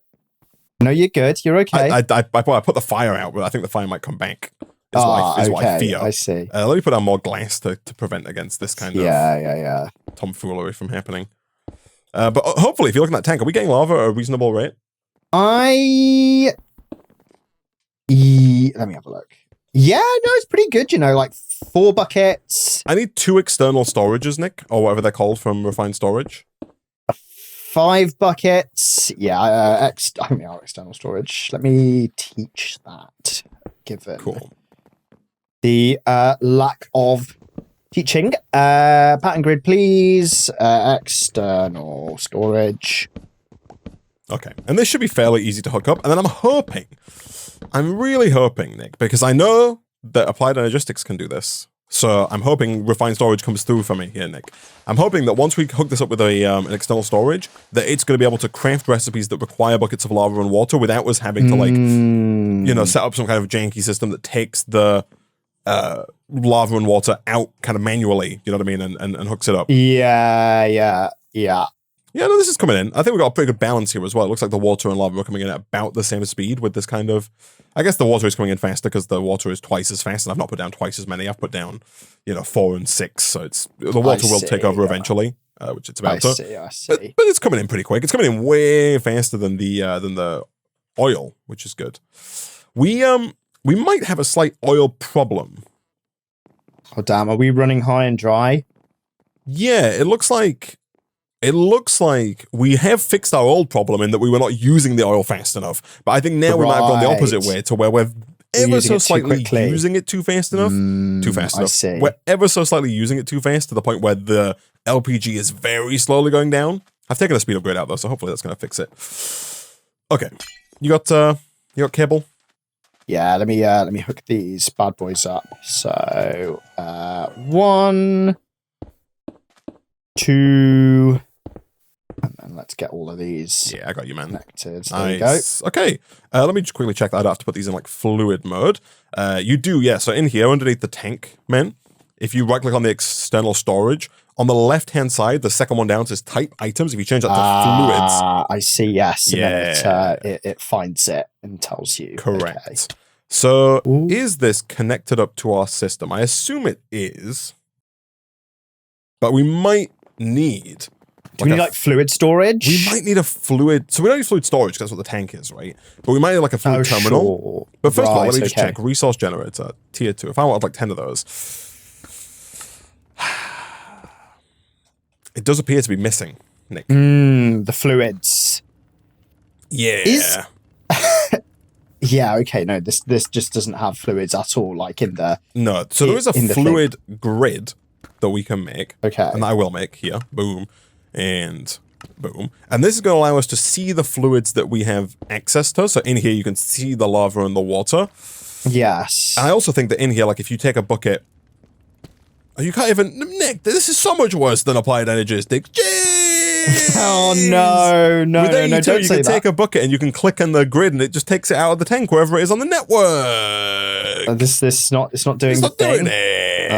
[SPEAKER 1] No, you're good. You're okay.
[SPEAKER 2] I put the fire out, but I think the fire might come back. Is what I fear.
[SPEAKER 1] I see.
[SPEAKER 2] Let me put down more glass to prevent against this kind of tomfoolery from happening. But hopefully, if you look at that tank, are we getting lava at a reasonable rate?
[SPEAKER 1] Let me have a look. Yeah, no, it's pretty good. You know, like 4 buckets.
[SPEAKER 2] I need 2 external storages, Nick, or whatever they're called from refined storage.
[SPEAKER 1] 5 buckets. Yeah, external storage. Let me teach that. Given the lack of teaching. Pattern grid, please. External storage.
[SPEAKER 2] Okay, and this should be fairly easy to hook up. And then I'm really hoping, Nick, because I know that Applied Energistics can do this. So I'm hoping refined storage comes through for me here, Nick. I'm hoping that once we hook this up with an external storage, that it's going to be able to craft recipes that require buckets of lava and water without us having to set up some kind of janky system that takes the lava and water out kind of manually, you know what I mean, and hooks it up.
[SPEAKER 1] Yeah.
[SPEAKER 2] Yeah, no, this is coming in. I think we've got a pretty good balance here as well. It looks like the water and lava are coming in at about the same speed with this kind of... I guess the water is coming in faster because the water is twice as fast, and I've not put down twice as many. I've put down, 4 and 6, so the water will take over eventually, which it's about to.
[SPEAKER 1] I see.
[SPEAKER 2] But it's coming in pretty quick. It's coming in way faster than the oil, which is good. We might have a slight oil problem.
[SPEAKER 1] Oh damn! Are we running high and dry?
[SPEAKER 2] Yeah, it looks like we have fixed our old problem in that we were not using the oil fast enough. But I think now we might have gone the opposite way to where we're ever so slightly using it too fast enough. I see. We're ever so slightly using it too fast to the point where the LPG is very slowly going down. I've taken a speed upgrade out though, so hopefully that's going to fix it. Okay, you got cable?
[SPEAKER 1] Yeah, let me hook these bad boys up. So 1, 2. And then let's get all of these.
[SPEAKER 2] Yeah, I got you, man.
[SPEAKER 1] Connected. There you go.
[SPEAKER 2] Okay, let me just quickly check that. I don't have to put these in like fluid mode. You do, yeah. So in here, underneath the tank, man, if you right click on the external storage, on the left-hand side, the second one down says type items. If you change that to fluids.
[SPEAKER 1] I see, yes.
[SPEAKER 2] Yeah.
[SPEAKER 1] And then it finds it and tells you.
[SPEAKER 2] Correct.
[SPEAKER 1] Okay.
[SPEAKER 2] So is this connected up to our system? I assume it is. But we might need...
[SPEAKER 1] Do we need like fluid storage?
[SPEAKER 2] We might need a fluid... So we don't need fluid storage, because that's what the tank is, right? But we might need like a fluid terminal.
[SPEAKER 1] Sure.
[SPEAKER 2] But first of all, let me just check. Resource generator, tier 2. If I want like 10 of those... It does appear to be missing, Nick.
[SPEAKER 1] The fluids.
[SPEAKER 2] Yeah.
[SPEAKER 1] Yeah, okay, no, this just doesn't have fluids at all, like in the...
[SPEAKER 2] No, so there is a fluid grid that we can make.
[SPEAKER 1] Okay.
[SPEAKER 2] And I will make here. Boom. And boom. And this is going to allow us to see the fluids that we have access to. So in here, you can see the lava and the water.
[SPEAKER 1] Yes.
[SPEAKER 2] And I also think that in here, like if you take a bucket... You can't even... Nick, this is so much worse than applied energy sticks. Jeez!
[SPEAKER 1] Oh, no, don't say
[SPEAKER 2] You can take a bucket and you can click on the grid and it just takes it out of the tank wherever it is on the network.
[SPEAKER 1] It's not doing the thing.
[SPEAKER 2] Doing it.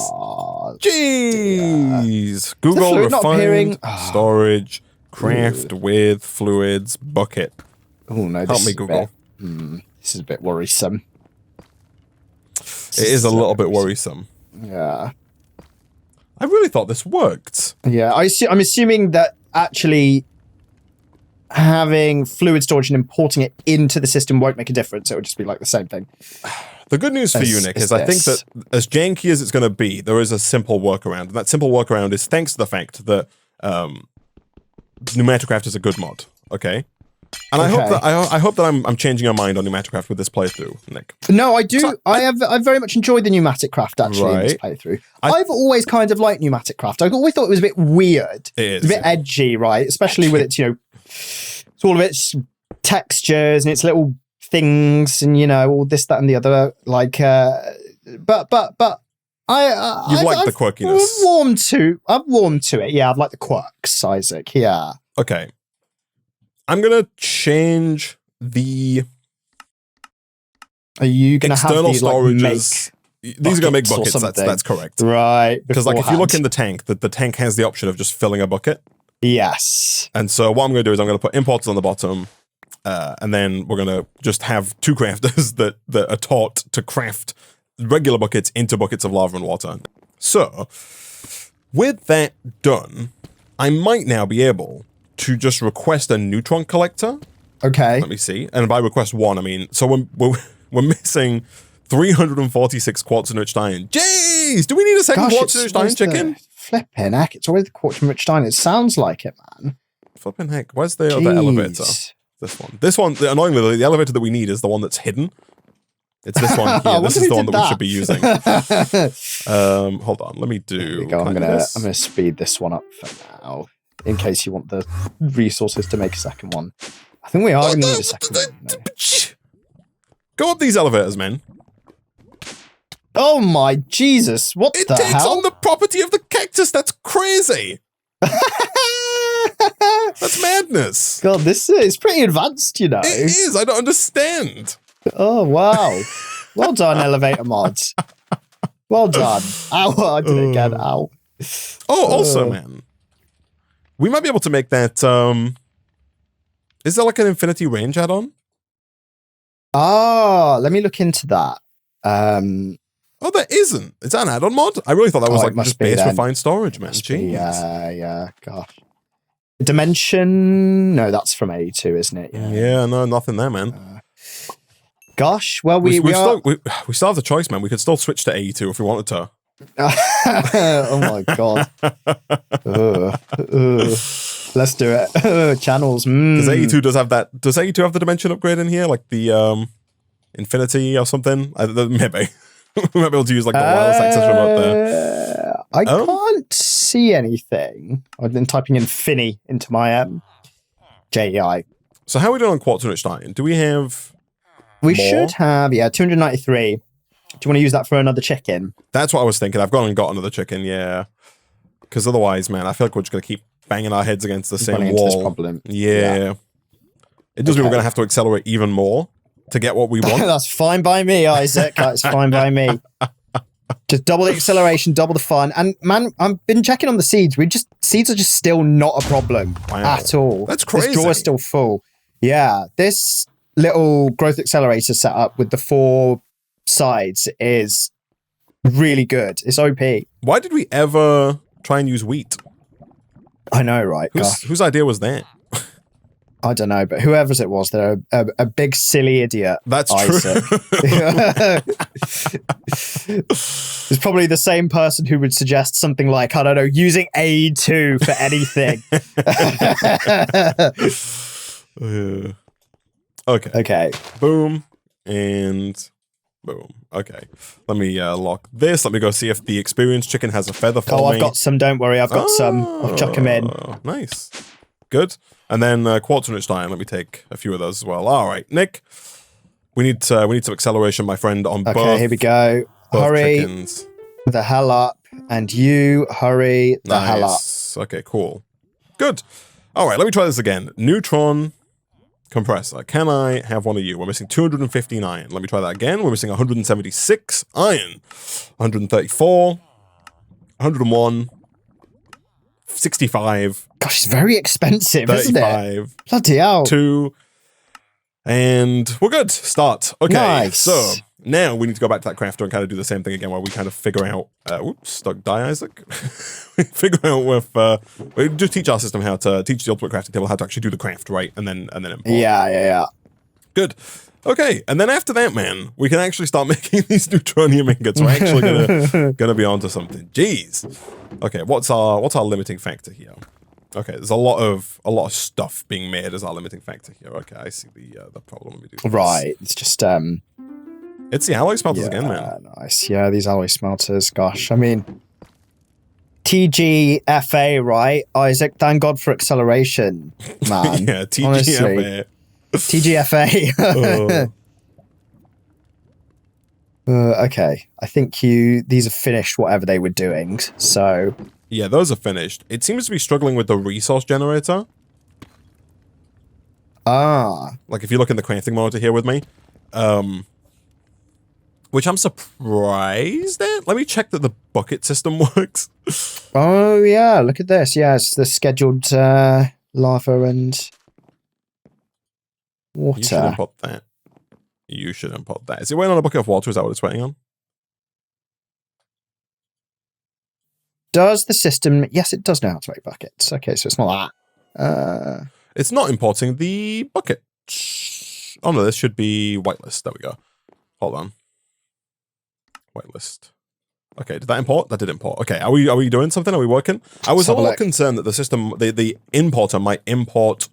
[SPEAKER 1] Oh,
[SPEAKER 2] jeez. Google refined storage, craft with fluids, bucket.
[SPEAKER 1] Oh, no.
[SPEAKER 2] Help me, Google.
[SPEAKER 1] This is a bit worrisome.
[SPEAKER 2] It is a little bit worrisome.
[SPEAKER 1] Yeah.
[SPEAKER 2] I really thought this worked.
[SPEAKER 1] Yeah, I'm assuming that actually having fluid storage and importing it into the system won't make a difference. It would just be like the same thing.
[SPEAKER 2] The good news for you, Nick, is I think that as janky as it's going to be, there is a simple workaround. And that simple workaround is thanks to the fact that Pneumaticraft is a good mod, okay? And I hope that I'm changing your mind on Pneumaticraft with this playthrough, Nick.
[SPEAKER 1] No, I do. I very much enjoyed the Pneumaticraft actually in this playthrough. I've always kind of liked Pneumaticraft. I always thought it was a bit weird.
[SPEAKER 2] It is.
[SPEAKER 1] It's a bit edgy, right? Especially with its, it's all of its textures and its little things and, all this, that, and the other. Like, but I
[SPEAKER 2] like the quirkiness.
[SPEAKER 1] I've warmed to it. Yeah, I've liked the quirks, Isaac. Yeah.
[SPEAKER 2] Okay. I'm going to change the...
[SPEAKER 1] Are you going to have these
[SPEAKER 2] storages? These are going to make buckets. That's correct.
[SPEAKER 1] Right.
[SPEAKER 2] Because like if you look in the tank, the tank has the option of just filling a bucket.
[SPEAKER 1] Yes.
[SPEAKER 2] And so what I'm going to do is I'm going to put importers on the bottom, and then we're going to just have two crafters that are taught to craft regular buckets into buckets of lava and water. So with that done, I might now be able to just request a neutron collector.
[SPEAKER 1] Okay.
[SPEAKER 2] Let me see. And by request one, I mean, so we're missing 346 quartz enriched iron. Jeez! Do we need a second quartz enriched iron chicken?
[SPEAKER 1] Flipping heck, it's always the quartz enriched iron. It sounds like it, man.
[SPEAKER 2] Flipping heck. Where's the other elevator? This one, annoyingly, the elevator that we need is the one that's hidden. It's this one here. This is the one that we should be using. Hold on, let me do...
[SPEAKER 1] There you go. I'm gonna speed this one up for now. In case you want the resources to make a second one. I think we are going to need a second one.
[SPEAKER 2] Go up these elevators, man.
[SPEAKER 1] Oh my Jesus, what the hell?
[SPEAKER 2] It takes on the property of the cactus, that's crazy! That's madness.
[SPEAKER 1] God, this is pretty advanced, It
[SPEAKER 2] is, I don't understand.
[SPEAKER 1] Oh, wow. Well done, elevator mods. Well done. Ow, I did it again, ow.
[SPEAKER 2] Oh, also, man. We might be able to make that, is there like an infinity range add-on?
[SPEAKER 1] Oh, let me look into that.
[SPEAKER 2] Oh, there isn't. Is that an add-on mod? I really thought that was like just base refined storage, man.
[SPEAKER 1] Yeah, gosh. Dimension? No, that's from A2, isn't it?
[SPEAKER 2] Yeah, no, nothing there, man.
[SPEAKER 1] Gosh, well, we
[SPEAKER 2] still have the choice, man. We could still switch to A2 if we wanted to.
[SPEAKER 1] Oh my God. Let's do it. Channels.
[SPEAKER 2] Does A2 have that? Does A2 have the dimension upgrade in here? Like the infinity or something? Maybe. We might be able to use like the wireless access remote there.
[SPEAKER 1] I can't see anything. I've been typing in Finny into my JEI.
[SPEAKER 2] So how are we doing on quartz enriched iron? Do we have
[SPEAKER 1] We
[SPEAKER 2] more?
[SPEAKER 1] should have, 293. Do you want to use that for another chicken?
[SPEAKER 2] That's what I was thinking. I've gone and got another chicken, yeah. Because otherwise, man, I feel like we're just going to keep banging our heads against the same
[SPEAKER 1] running into
[SPEAKER 2] wall.
[SPEAKER 1] this problem.
[SPEAKER 2] Yeah. It does mean we're going to have to accelerate even more to get what we want.
[SPEAKER 1] That's fine by me, Isaac. That's fine by me. Just double the acceleration, double the fun. And man, I've been checking on the seeds. Seeds are just still not a problem at all.
[SPEAKER 2] That's crazy.
[SPEAKER 1] This drawer is still full. Yeah, this little growth accelerator setup with the 4 sides is really good. It's OP.
[SPEAKER 2] Why did we ever try and use wheat?
[SPEAKER 1] I know, right?
[SPEAKER 2] Whose idea was that?
[SPEAKER 1] I don't know, but whoever's it was, they're a big silly idiot.
[SPEAKER 2] That's
[SPEAKER 1] Isaac.
[SPEAKER 2] true.
[SPEAKER 1] It's probably the same person who would suggest something like, I don't know, using A2 for anything. Okay.
[SPEAKER 2] Boom. And boom. Okay. Let me lock this. Let me go see if the experienced chicken has a feather for me.
[SPEAKER 1] I've got some. Don't worry. I've got some. I'll chuck them in.
[SPEAKER 2] Nice. Good. And then quartz and rich iron. Let me take a few of those as well. All right, Nick. We need some acceleration, my friend, on both.
[SPEAKER 1] Okay, here we go. Hurry
[SPEAKER 2] chickens.
[SPEAKER 1] the hell up. And you hurry the hell up.
[SPEAKER 2] Okay, cool. Good. All right, let me try this again. Neutron compressor. Can I have one of you? We're missing 259. Let me try that again. We're missing 176 iron. 134. 101. 65.
[SPEAKER 1] Gosh, it's very expensive,
[SPEAKER 2] 35,
[SPEAKER 1] isn't it? Bloody hell.
[SPEAKER 2] 2. And we're good. Start. Okay,
[SPEAKER 1] Nice.
[SPEAKER 2] So now we need to go back to that crafter and kind of do the same thing again where we kind of figure out... stuck die, Isaac. We figure out with... we just teach our system how to... Teach the ultimate crafting table how to actually do the craft, right? And then import.
[SPEAKER 1] Yeah.
[SPEAKER 2] Good. Okay, and then after that, man, we can actually start making these neutronium ingots. We're actually gonna be onto something. Jeez. Okay, what's our limiting factor here? Okay, there's a lot of stuff being made as our limiting factor here. Okay, I see the problem. Let me do this.
[SPEAKER 1] Right. It's just
[SPEAKER 2] it's the alloy smelters again, man.
[SPEAKER 1] Nice. Yeah, these alloy smelters. Gosh, I mean, TGFA, right? Isaac, thank God for acceleration, man.
[SPEAKER 2] Yeah, TGFA.
[SPEAKER 1] Honestly. TGFA. Okay, I think these are finished whatever they were doing, so...
[SPEAKER 2] Yeah, those are finished. It seems to be struggling with the resource generator. Like if you look in the crafting monitor here with me, which I'm surprised at. Let me check that the bucket system works.
[SPEAKER 1] Oh, yeah, look at this. Yeah, it's the scheduled lava and... water.
[SPEAKER 2] You should import that. You should import that. Is it waiting on a bucket of water? Is that what it's waiting on?
[SPEAKER 1] Does the system... Yes, it does know how to make buckets. Okay, so it's not that.
[SPEAKER 2] It's not importing the bucket. Oh, no, this should be whitelist. There we go. Hold on. Whitelist. Okay, did that import? That did import. Okay, are we doing something? Are we working? I was a little concerned that the system, the importer might import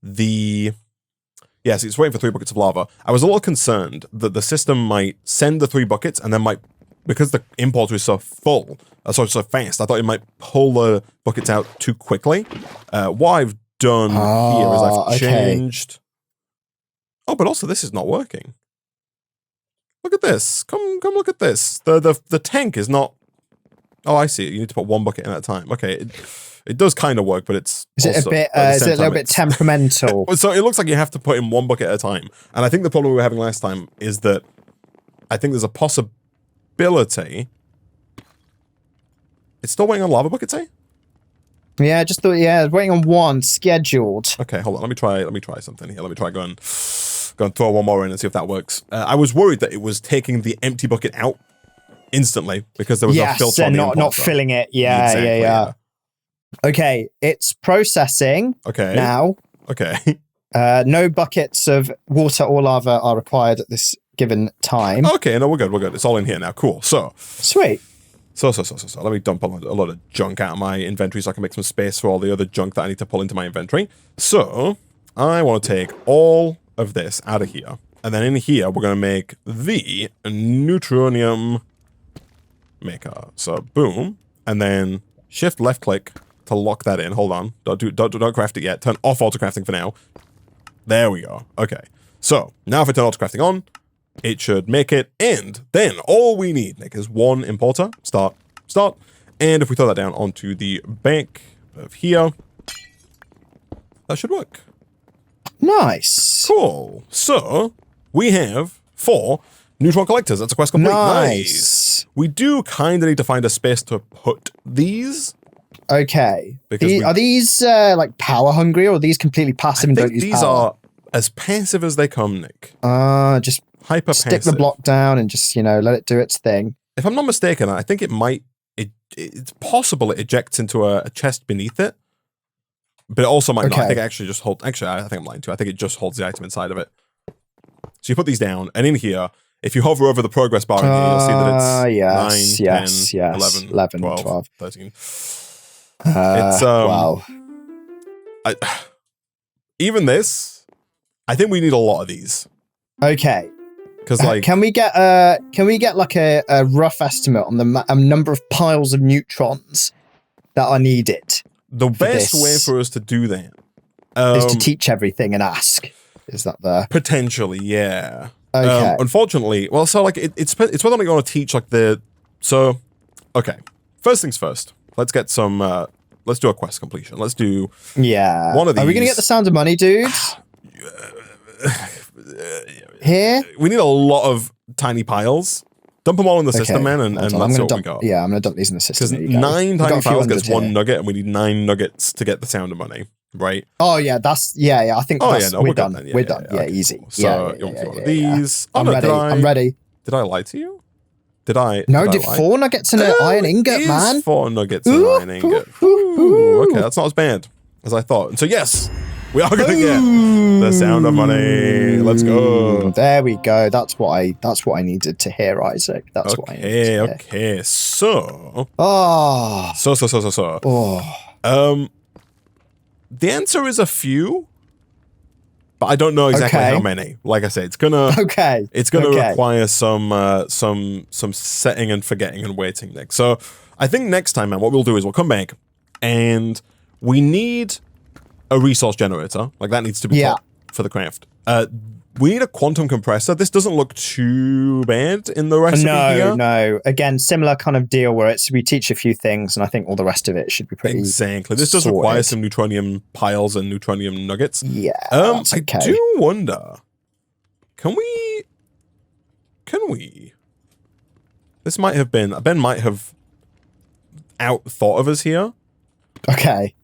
[SPEAKER 2] the... Yes, it's waiting for 3 buckets of lava. I was a little concerned that the system might send the 3 buckets and then might, because the importer is so full, so fast, I thought it might pull the buckets out too quickly. What I've done here is I've changed... Oh, but also this is not working. Look at this. Come look at this. The tank is not... Oh, I see. You need to put 1 bucket in at a time. Okay, it does kind of work, but it's...
[SPEAKER 1] Is it a little bit temperamental?
[SPEAKER 2] So it looks like you have to put in 1 bucket at a time. And I think the problem we were having last time is that I think there's a possibility... It's still waiting on lava buckets, eh?
[SPEAKER 1] Yeah, waiting on 1 scheduled.
[SPEAKER 2] Okay, hold on. Let me try something here. Let me try go and throw 1 more in and see if that works. I was worried that it was taking the empty bucket out instantly because there was no filter on the importer.
[SPEAKER 1] Not filling it. Yeah. Okay, it's processing.
[SPEAKER 2] Okay.
[SPEAKER 1] Now.
[SPEAKER 2] Okay.
[SPEAKER 1] No buckets of water or lava are required at this given time.
[SPEAKER 2] Okay, no, we're good. It's all in here now. Cool. So.
[SPEAKER 1] Sweet.
[SPEAKER 2] So. Let me dump a lot of junk out of my inventory so I can make some space for all the other junk that I need to pull into my inventory. So, I want to take all of this out of here. And then in here, we're going to make the neutronium maker. So, boom. And then shift left click to lock that in. Hold on. Don't craft it yet. Turn off auto crafting for now. There we go. Okay. So, now if I turn auto crafting on, it should make it, and then all we need, Nick, is 1 importer. Start. And if we throw that down onto the back of here, That should work.
[SPEAKER 1] Nice.
[SPEAKER 2] Cool. So, we have 4 neutron collectors. That's a quest complete. Nice. We do kind of need to find a space to put these.
[SPEAKER 1] Okay. Are these like power hungry, or are these completely passive and don't use power?
[SPEAKER 2] These are as passive as they come, Nick.
[SPEAKER 1] Just
[SPEAKER 2] hyper
[SPEAKER 1] stick the block down and just, let it do its thing.
[SPEAKER 2] If I'm not mistaken, I think it's possible it ejects into a chest beneath it. But it also might not. I think it actually just holds... Actually, I think I'm lying too. I think it just holds the item inside of it. So you put these down, and in here, if you hover over the progress bar in here, you'll see that it's 9, 10, 11, 12, 13. It's,
[SPEAKER 1] wow.
[SPEAKER 2] Even this, I think we need a lot of these.
[SPEAKER 1] Okay.
[SPEAKER 2] Because
[SPEAKER 1] can we get like a rough estimate on the number of piles of neutrons that are needed?
[SPEAKER 2] The best way for us to do that
[SPEAKER 1] is to teach everything and ask. Is that the
[SPEAKER 2] potentially? Yeah.
[SPEAKER 1] Okay.
[SPEAKER 2] Unfortunately, well, so it's whether or not you want to teach okay. First things first. Let's get some. Let's do a quest completion. Let's do.
[SPEAKER 1] Yeah.
[SPEAKER 2] One of these.
[SPEAKER 1] Are we gonna get the sound of money, dudes? Here?
[SPEAKER 2] We need a lot of tiny piles. Dump them all in the system, man, and that's what we got.
[SPEAKER 1] Yeah, I'm gonna dump these in the system.
[SPEAKER 2] Because 9 tiny piles gets 1 nugget, and we need 9 nuggets to get the sound of money, right?
[SPEAKER 1] Oh yeah, I think we're done.
[SPEAKER 2] Then.
[SPEAKER 1] We're done.
[SPEAKER 2] Okay,
[SPEAKER 1] Easy.
[SPEAKER 2] Cool. So you want one of these?
[SPEAKER 1] I'm ready. I'm ready.
[SPEAKER 2] Did I lie to you? Did I?
[SPEAKER 1] No, did 4 nuggets and an iron ingot, man?
[SPEAKER 2] 4 nuggets and an iron ingot. Okay, that's not as bad as I thought. And so yes, we are going to get the sound of money. Let's go.
[SPEAKER 1] There we go. That's what I needed to hear, Isaac. That's what I needed to hear.
[SPEAKER 2] Okay. So.
[SPEAKER 1] Oh.
[SPEAKER 2] So.
[SPEAKER 1] Oh.
[SPEAKER 2] The answer is a few, but I don't know exactly how many. Like I said, it's gonna require some setting and forgetting and waiting, Nick. So I think next time, man, what we'll do is we'll come back and we need a resource generator. Like that needs to be put for the craft. We need a quantum compressor. This doesn't look too bad in the recipe here.
[SPEAKER 1] No. Again, similar kind of deal where we teach a few things, and I think all the rest of it should be pretty
[SPEAKER 2] exactly. This does require some neutronium piles and neutronium nuggets.
[SPEAKER 1] Yeah,
[SPEAKER 2] I do wonder, can we? This might have been... Ben might have out-thought of us here.
[SPEAKER 1] Okay.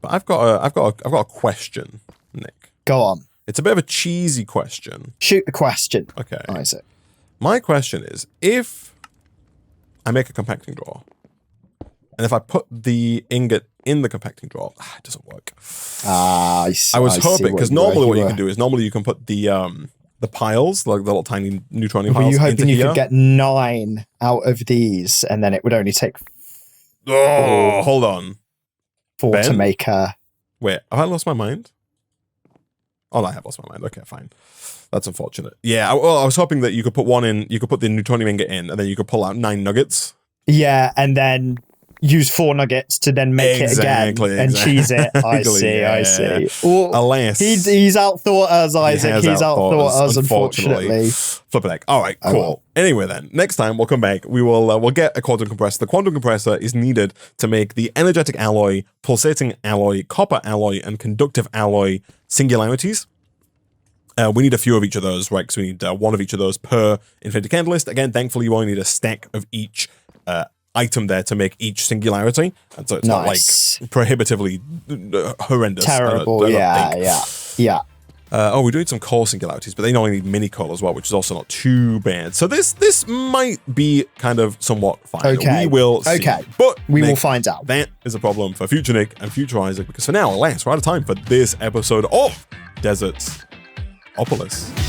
[SPEAKER 2] But I've got a question, Nick.
[SPEAKER 1] Go on.
[SPEAKER 2] It's a bit of a cheesy question.
[SPEAKER 1] Shoot the question.
[SPEAKER 2] Okay.
[SPEAKER 1] Isaac.
[SPEAKER 2] My question is, if I make a compacting drawer, and if I put the ingot in the compacting drawer, it doesn't work.
[SPEAKER 1] I
[SPEAKER 2] was hoping, because normally what you can do is you can put the piles, like the little tiny neutronium piles,
[SPEAKER 1] were you hoping you
[SPEAKER 2] here.
[SPEAKER 1] could get 9 out of these, and then it would only take
[SPEAKER 2] 4, hold on.
[SPEAKER 1] 4 to make a...
[SPEAKER 2] Wait, have I lost my mind? Oh, I have lost my mind. Okay, fine. That's unfortunate. Yeah, I was hoping that you could put one in, you could put the neutronium ingot in, and then you could pull out 9 nuggets.
[SPEAKER 1] Yeah, and then use 4 nuggets to then make it again and cheese it. I see. Well,
[SPEAKER 2] alas.
[SPEAKER 1] He's outthought us, Isaac. He's outthought us, unfortunately.
[SPEAKER 2] Flip it. All right, cool. Anyway then, next time we'll come back, we'll get a quantum compressor. The quantum compressor is needed to make the energetic alloy, pulsating alloy, copper alloy, and conductive alloy singularities. We need a few of each of those, right? Because we need 1 of each of those per Infinity Candlelist. Again, thankfully, you only need a stack of each item there to make each singularity. And so it's not like prohibitively horrendous.
[SPEAKER 1] Terrible, yeah.
[SPEAKER 2] We're doing some core singularities, but they only need mini core as well, which is also not too bad. So this might be kind of somewhat fine.
[SPEAKER 1] Okay.
[SPEAKER 2] We will see.
[SPEAKER 1] Okay.
[SPEAKER 2] But
[SPEAKER 1] we will find out.
[SPEAKER 2] That is a problem for future Nick and future Isaac, because for now, alas, we're out of time for this episode of Desertopolis.